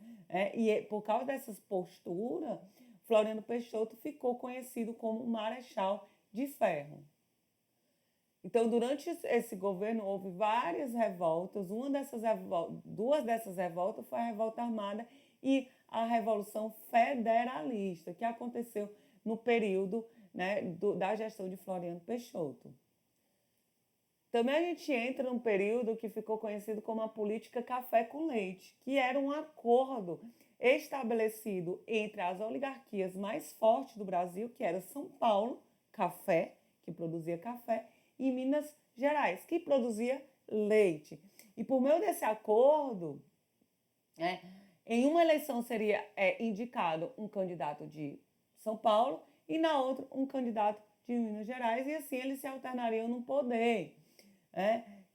E por causa dessas posturas, Floriano Peixoto ficou conhecido como Marechal de Ferro. Então, durante esse governo, houve várias revoltas. Duas dessas revoltas foi a Revolta Armada e a Revolução Federalista, que aconteceu no período da gestão de Floriano Peixoto. Também a gente entra num período que ficou conhecido como a política café com leite, que era um acordo estabelecido entre as oligarquias mais fortes do Brasil, que era São Paulo, café, que produzia café, e Minas Gerais, que produzia leite. E por meio desse acordo, em uma eleição seria indicado um candidato de São Paulo e na outra um candidato de Minas Gerais, e assim eles se alternariam no poder.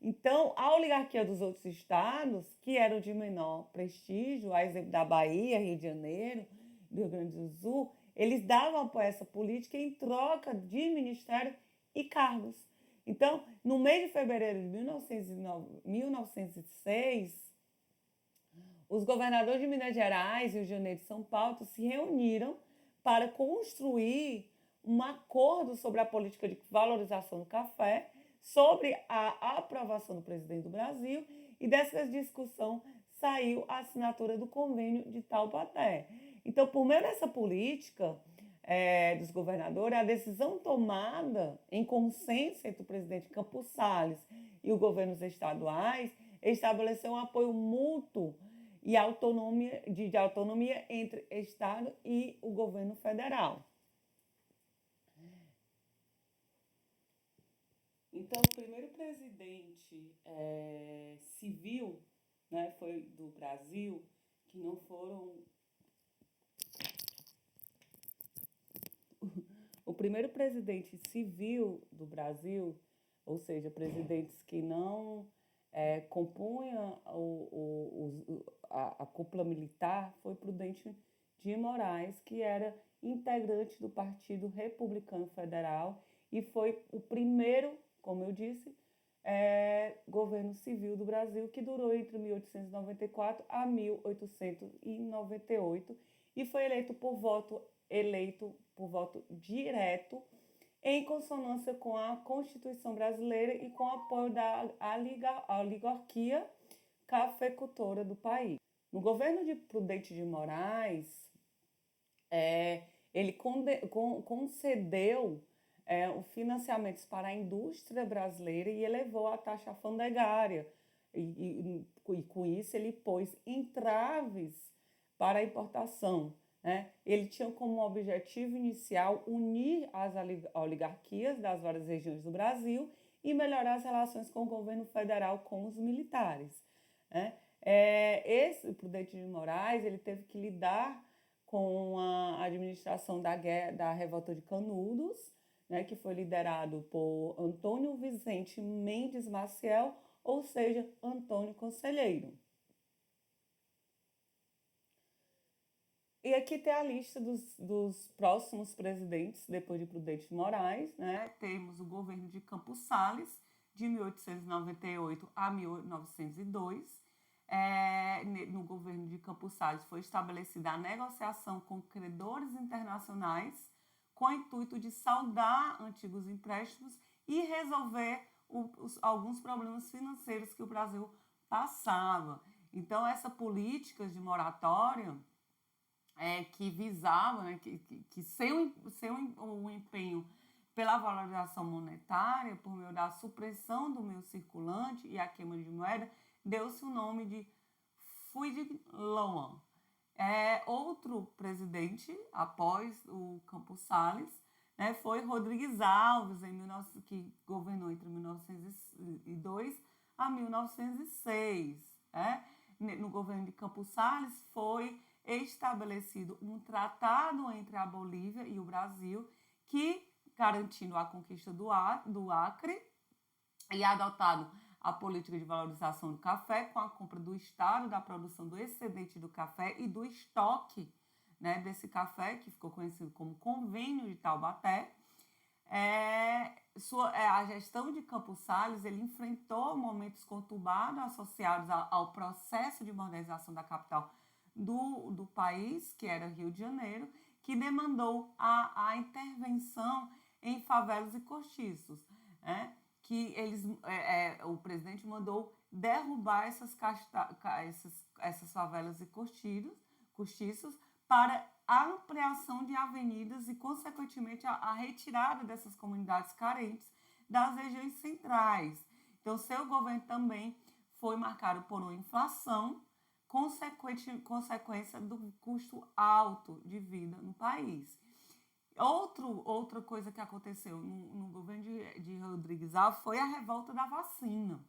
Então, a oligarquia dos outros estados, que eram de menor prestígio, a exemplo da Bahia, Rio de Janeiro, do Rio Grande do Sul, eles davam apoio a essa política em troca de ministério e cargos. Então, no mês de fevereiro de 1906, os governadores de Minas Gerais, Rio de Janeiro e São Paulo se reuniram para construir um acordo sobre a política de valorização do café, sobre a aprovação do presidente do Brasil, e dessa discussão saiu a assinatura do convênio de Taubaté. Então, por meio dessa política dos governadores, a decisão tomada em consenso entre o presidente Campos Salles e os governos estaduais estabeleceu um apoio mútuo e de autonomia entre Estado e o governo federal. Então, o primeiro presidente civil foi do Brasil, que não foram... O primeiro presidente civil do Brasil, ou seja, presidentes que não compunham a cúpula militar, foi Prudente de Moraes, que era integrante do Partido Republicano Federal e foi o primeiro, como eu disse, governo civil do Brasil, que durou entre 1894 a 1898 e foi eleito por voto direto, em consonância com a Constituição brasileira e com o apoio da oligarquia cafeicultora do país. No governo de Prudente de Moraes, ele concedeu financiamentos para a indústria brasileira e elevou a taxa alfandegária. E com isso ele pôs entraves para a importação. Ele tinha como objetivo inicial unir as oligarquias das várias regiões do Brasil e melhorar as relações com o governo federal com os militares. Esse Prudente de Moraes ele teve que lidar com a administração da Revolta de Canudos, que foi liderado por Antônio Vicente Mendes Maciel, ou seja, Antônio Conselheiro. E aqui tem a lista dos próximos presidentes, depois de Prudente de Moraes, né? Temos o governo de Campos Sales, de 1898 a 1902. No governo de Campos Sales foi estabelecida a negociação com credores internacionais com o intuito de saldar antigos empréstimos e resolver alguns problemas financeiros que o Brasil passava. Então, essa política de moratória que visava, né, que sem o empenho pela valorização monetária, por meio da supressão do meio circulante e a queima de moeda, deu-se o nome de Fouilles Louan. Outro presidente, após o Campos Sales, né, foi Rodrigues Alves, que governou entre 1902 a 1906. No governo de Campos Sales foi estabelecido um tratado entre a Bolívia e o Brasil que, garantindo a conquista do Acre, e adotado a política de valorização do café com a compra do Estado da produção do excedente do café e do estoque, né, desse café, que ficou conhecido como Convênio de Taubaté. A gestão de Campos Sales ele enfrentou momentos conturbados associados ao processo de modernização da capital do país, que era Rio de Janeiro, que demandou a intervenção em favelas e cortiços, que o presidente mandou derrubar essas favelas e cortiços para a ampliação de avenidas e, consequentemente, a retirada dessas comunidades carentes das regiões centrais. Então, seu governo também foi marcado por uma inflação, consequência do custo alto de vida no país. Outra coisa que aconteceu no governo de Rodrigues Alves foi a revolta da vacina.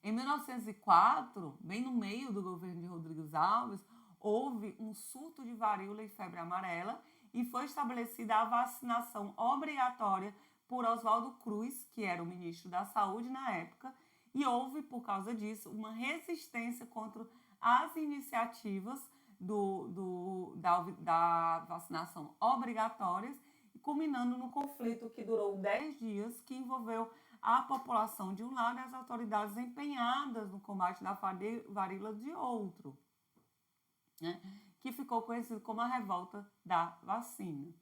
Em 1904, bem no meio do governo de Rodrigues Alves, houve um surto de varíola e febre amarela e foi estabelecida a vacinação obrigatória por Oswaldo Cruz, que era o ministro da Saúde na época, e houve, por causa disso, uma resistência contra as iniciativas da vacinação obrigatórias, culminando no conflito que durou 10 dias, que envolveu a população de um lado e as autoridades empenhadas no combate da varíola de outro, né? Que ficou conhecido como a revolta da vacina.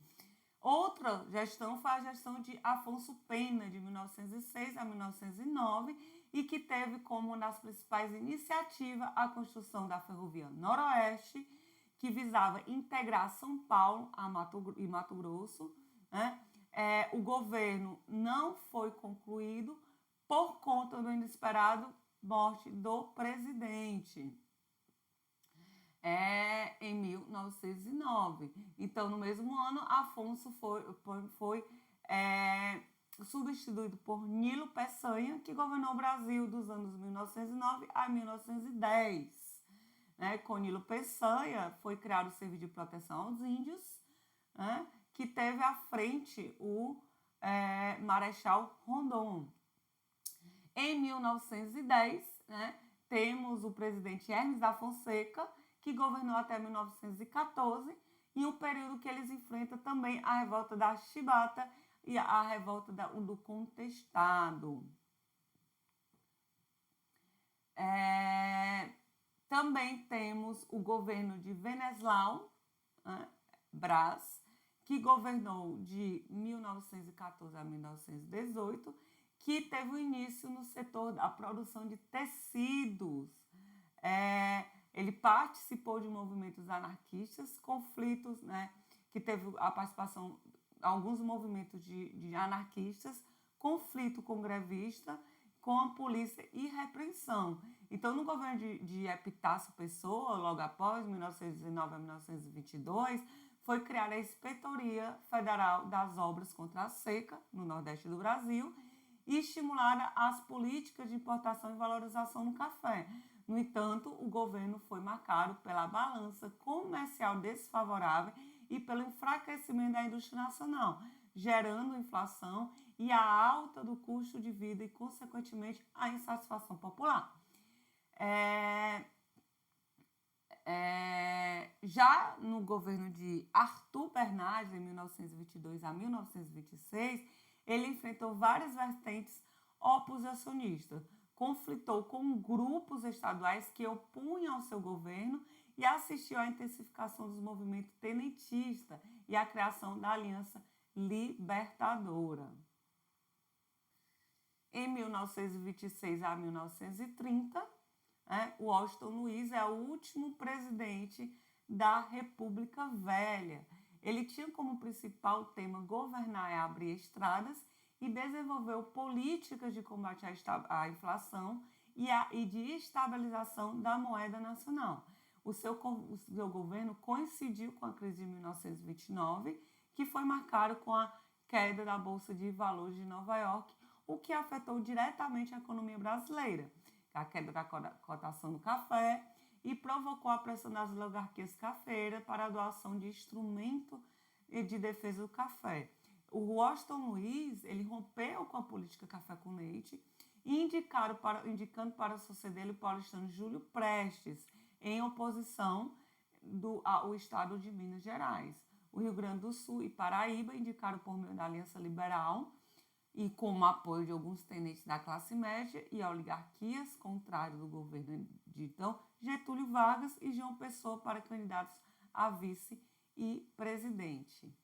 Outra gestão foi a gestão de Afonso Pena, de 1906 a 1909, e que teve como uma das principais iniciativas a construção da Ferrovia Noroeste, que visava integrar São Paulo e Mato Grosso, né? O governo não foi concluído por conta do inesperado morte do presidente. Em 1909. Então, no mesmo ano, Afonso foi substituído por Nilo Peçanha, que governou o Brasil dos anos 1909 a 1910. Com Nilo Peçanha foi criado o Serviço de Proteção aos Índios, que teve à frente o Marechal Rondon. Em 1910, temos o presidente Hermes da Fonseca, que governou até 1914, e um período que eles enfrentam também a revolta da Chibata e a revolta do Contestado. Também temos o governo de Venceslau Braz, que governou de 1914 a 1918, que teve o início no setor da produção de tecidos. Ele participou de movimentos anarquistas, conflitos, que teve a participação de alguns movimentos de anarquistas, conflito com grevista, com a polícia e repreensão. Então, no governo de Epitácio Pessoa, logo após, 1919 a 1922, foi criada a Inspetoria Federal das Obras contra a Seca, no Nordeste do Brasil, e estimulada as políticas de importação e valorização no café. No entanto, o governo foi marcado pela balança comercial desfavorável e pelo enfraquecimento da indústria nacional, gerando inflação e a alta do custo de vida e, consequentemente, a insatisfação popular. Já no governo de Arthur Bernardes, em 1922 a 1926, ele enfrentou várias vertentes oposicionistas, conflitou com grupos estaduais que opunham ao seu governo e assistiu à intensificação dos movimentos tenentistas e à criação da Aliança Libertadora. Em 1926 a 1930, Washington Luiz é o último presidente da República Velha. Ele tinha como principal tema governar e abrir estradas e desenvolveu políticas de combate à inflação e de estabilização da moeda nacional. O seu governo coincidiu com a crise de 1929, que foi marcado com a queda da Bolsa de Valores de Nova York, o que afetou diretamente a economia brasileira, a queda da cotação do café, e provocou a pressão das oligarquias cafeeiras para a doação de instrumento de defesa do café. O Washington Luiz ele rompeu com a política café com leite, indicando para suceder o paulistano Júlio Prestes, em oposição ao estado de Minas Gerais. O Rio Grande do Sul e Paraíba indicaram por meio da Aliança Liberal e com o apoio de alguns tenentes da classe média e oligarquias, contrário do governo de então Getúlio Vargas e João Pessoa para candidatos a vice e presidente.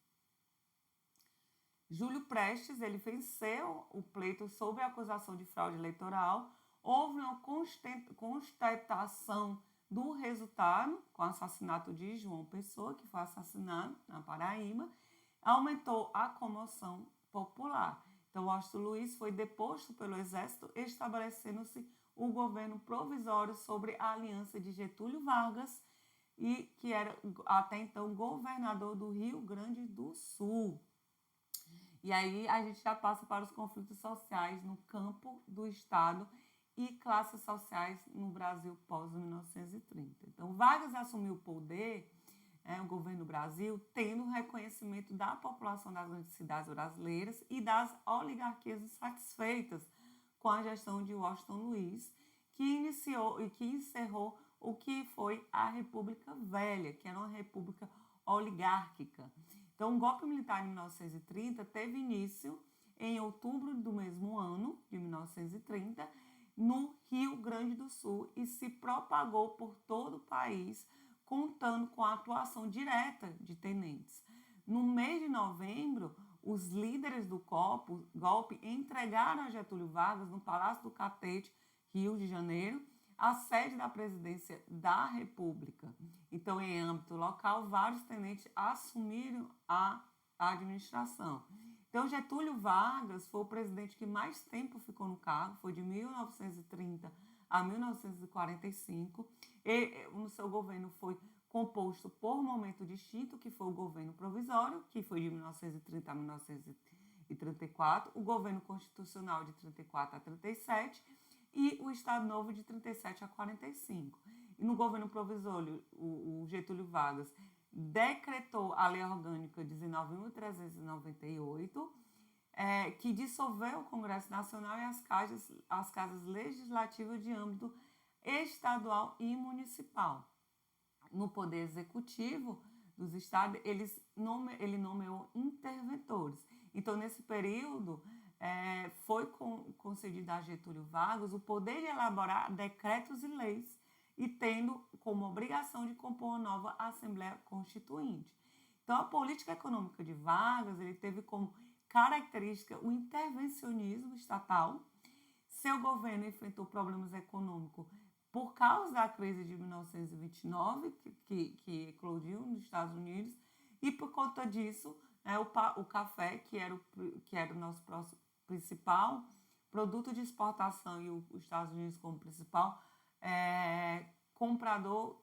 Júlio Prestes ele venceu o pleito sob a acusação de fraude eleitoral. Houve uma constatação do resultado com o assassinato de João Pessoa, que foi assassinado na Paraíba, aumentou a comoção popular. Então, Washington Luiz foi deposto pelo Exército, estabelecendo-se o governo provisório sobre a aliança de Getúlio Vargas, e que era até então governador do Rio Grande do Sul. E aí a gente já passa para os conflitos sociais no campo do Estado e classes sociais no Brasil pós-1930. Então, Vargas assumiu o poder, o governo do Brasil, tendo reconhecimento da população das grandes cidades brasileiras e das oligarquias insatisfeitas com a gestão de Washington Luiz, que iniciou e que encerrou o que foi a República Velha, que era uma república oligárquica. Então, o golpe militar de 1930 teve início em outubro do mesmo ano, de 1930, no Rio Grande do Sul e se propagou por todo o país, contando com a atuação direta de tenentes. No mês de novembro, os líderes do golpe entregaram a Getúlio Vargas, no Palácio do Catete, Rio de Janeiro, a sede da presidência da República. Então, em âmbito local, vários tenentes assumiram a administração. Então, Getúlio Vargas foi o presidente que mais tempo ficou no cargo, foi de 1930 a 1945. O seu governo foi composto por um momento distinto, que foi o governo provisório, que foi de 1930 a 1934, o governo constitucional de 34 a 37 e o Estado Novo de 37 a 45. E no governo provisório, o Getúlio Vargas decretou a Lei Orgânica 19.398, que dissolveu o Congresso Nacional e as casas legislativas de âmbito estadual e municipal. No Poder Executivo dos estados, ele nomeou interventores. Então, nesse período, foi concedido a Getúlio Vargas o poder de elaborar decretos e leis e tendo como obrigação de compor uma nova Assembleia Constituinte. Então, a política econômica de Vargas ele teve como característica o intervencionismo estatal. Seu governo enfrentou problemas econômicos por causa da crise de 1929, que eclodiu nos Estados Unidos, e por conta disso, o café, que era o nosso principal produto de exportação e os Estados Unidos como principal comprador,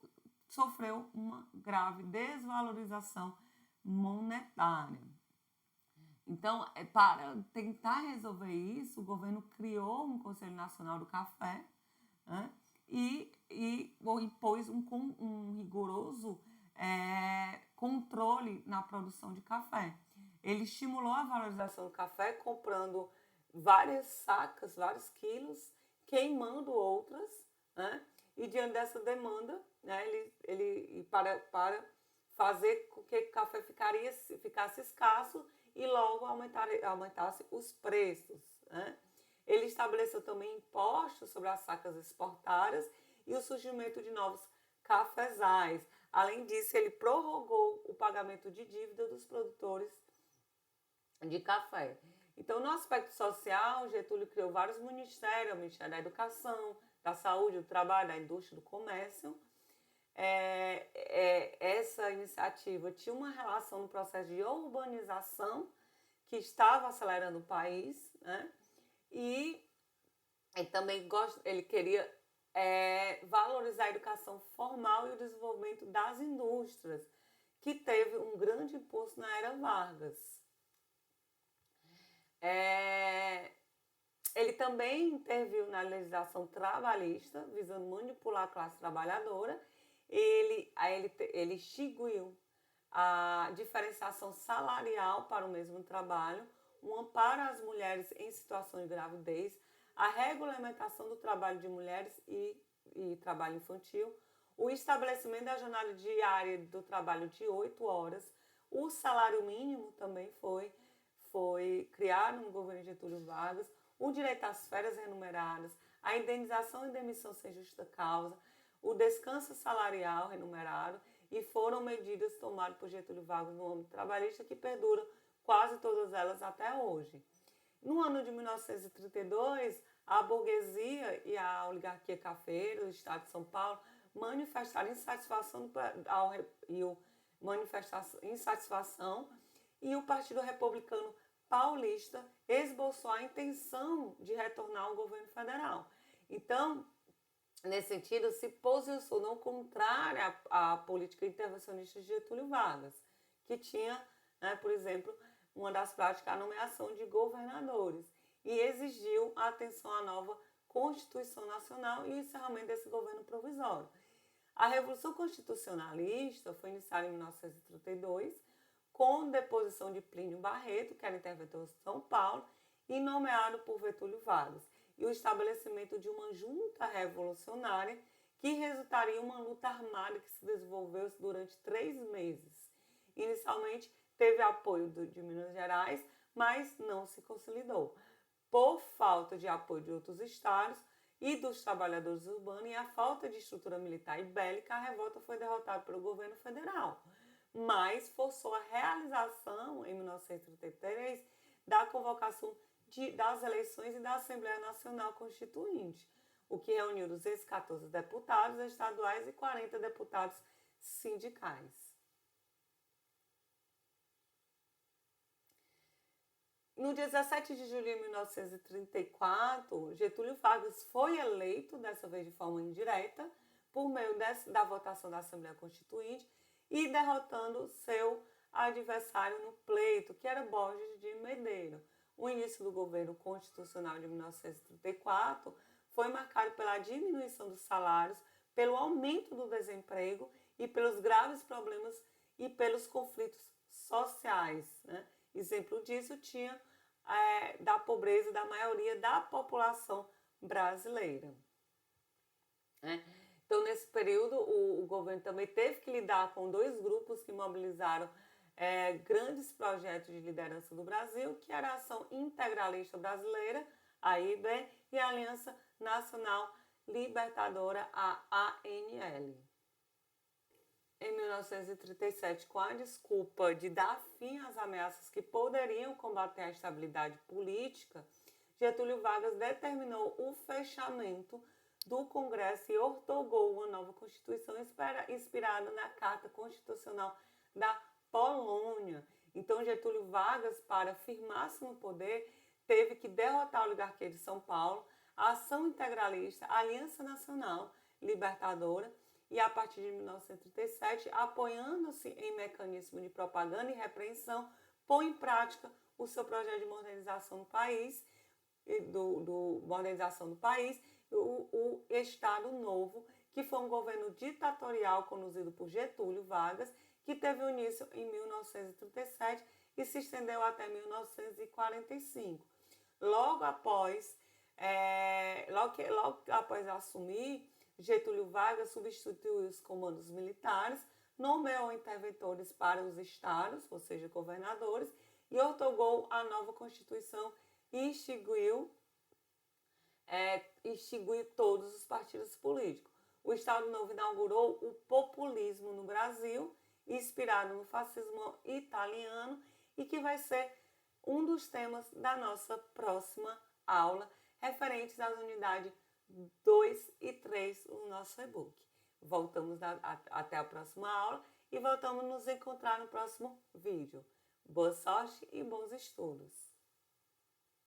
sofreu uma grave desvalorização monetária. Então, para tentar resolver isso, o governo criou um Conselho Nacional do Café, e impôs um rigoroso controle na produção de café. Ele estimulou a valorização do café comprando várias sacas, vários quilos, queimando outras, né? E diante dessa demanda, né, para fazer com que o café ficasse escasso e logo aumentasse os preços, né? Ele estabeleceu também impostos sobre as sacas exportadas e o surgimento de novos cafezais. Além disso, ele prorrogou o pagamento de dívida dos produtores de café. Então, no aspecto social, Getúlio criou vários ministérios, o Ministério da Educação, da Saúde, do Trabalho, da Indústria, do Comércio. Essa iniciativa tinha uma relação no processo de urbanização que estava acelerando o país, né? E também ele queria valorizar a educação formal e o desenvolvimento das indústrias, que teve um grande impulso na era Vargas. Ele também interviu na legislação trabalhista, visando manipular a classe trabalhadora. Ele extinguiu a diferenciação salarial para o mesmo trabalho, um amparo às mulheres em situação de gravidez, a regulamentação do trabalho de mulheres e trabalho infantil, o estabelecimento da jornada diária do trabalho de 8 horas, o salário mínimo também foi criado no governo Getúlio Vargas, o direito às férias remuneradas, a indenização e demissão sem justa causa, o descanso salarial remunerado, e foram medidas tomadas por Getúlio Vargas no âmbito trabalhista que perduram quase todas elas até hoje. No ano de 1932, a burguesia e a oligarquia cafeira do estado de São Paulo manifestaram insatisfação e o Partido Republicano Paulista esboçou a intenção de retornar ao governo federal. Então, nesse sentido, se posicionou contrária à política intervencionista de Getúlio Vargas, que tinha, né, por exemplo, uma das práticas a nomeação de governadores, e exigiu a atenção à nova Constituição Nacional e o encerramento desse governo provisório. A Revolução Constitucionalista foi iniciada em 1932, com deposição de Plínio Barreto, que era interventor de São Paulo, e nomeado por Getúlio Vargas, e o estabelecimento de uma junta revolucionária que resultaria em uma luta armada que se desenvolveu durante 3 meses. Inicialmente, teve apoio de Minas Gerais, mas não se consolidou. Por falta de apoio de outros estados e dos trabalhadores urbanos e a falta de estrutura militar e bélica, a revolta foi derrotada pelo governo federal, mas forçou a realização, em 1933, da convocação das eleições e da Assembleia Nacional Constituinte, o que reuniu 214 deputados estaduais e 40 deputados sindicais. No dia 17 de julho de 1934, Getúlio Vargas foi eleito, dessa vez de forma indireta, por meio da votação da Assembleia Constituinte e derrotando seu adversário no pleito, que era Borges de Medeiros. O início do governo constitucional de 1934 foi marcado pela diminuição dos salários, pelo aumento do desemprego e pelos graves problemas e pelos conflitos sociais, né? Exemplo disso tinha da pobreza da maioria da população brasileira. Então, nesse período, o governo também teve que lidar com 2 grupos que mobilizaram grandes projetos de liderança do Brasil, que era a Ação Integralista Brasileira, a IBE, e a Aliança Nacional Libertadora, a ANL. Em 1937, com a desculpa de dar fim às ameaças que poderiam combater a estabilidade política, Getúlio Vargas determinou o fechamento do Congresso e ortogou uma nova Constituição inspirada na Carta Constitucional da Polônia. Então, Getúlio Vargas, para firmar-se no poder, teve que derrotar a oligarquia de São Paulo, a Ação Integralista, a Aliança Nacional Libertadora, e a partir de 1937, apoiando-se em mecanismos de propaganda e repreensão, põe em prática o seu projeto de modernização do país, o Estado Novo, que foi um governo ditatorial conduzido por Getúlio Vargas, que teve início em 1937 e se estendeu até 1945. Logo após, logo após assumir, Getúlio Vargas substituiu os comandos militares, nomeou interventores para os estados, ou seja, governadores, e outorgou a nova Constituição e extinguiu todos os partidos políticos. O Estado Novo inaugurou o populismo no Brasil, inspirado no fascismo italiano, e que vai ser um dos temas da nossa próxima aula, referentes às unidades 2 e 3 do nosso e-book. Voltamos até a próxima aula e voltamos a nos encontrar no próximo vídeo. Boa sorte e bons estudos!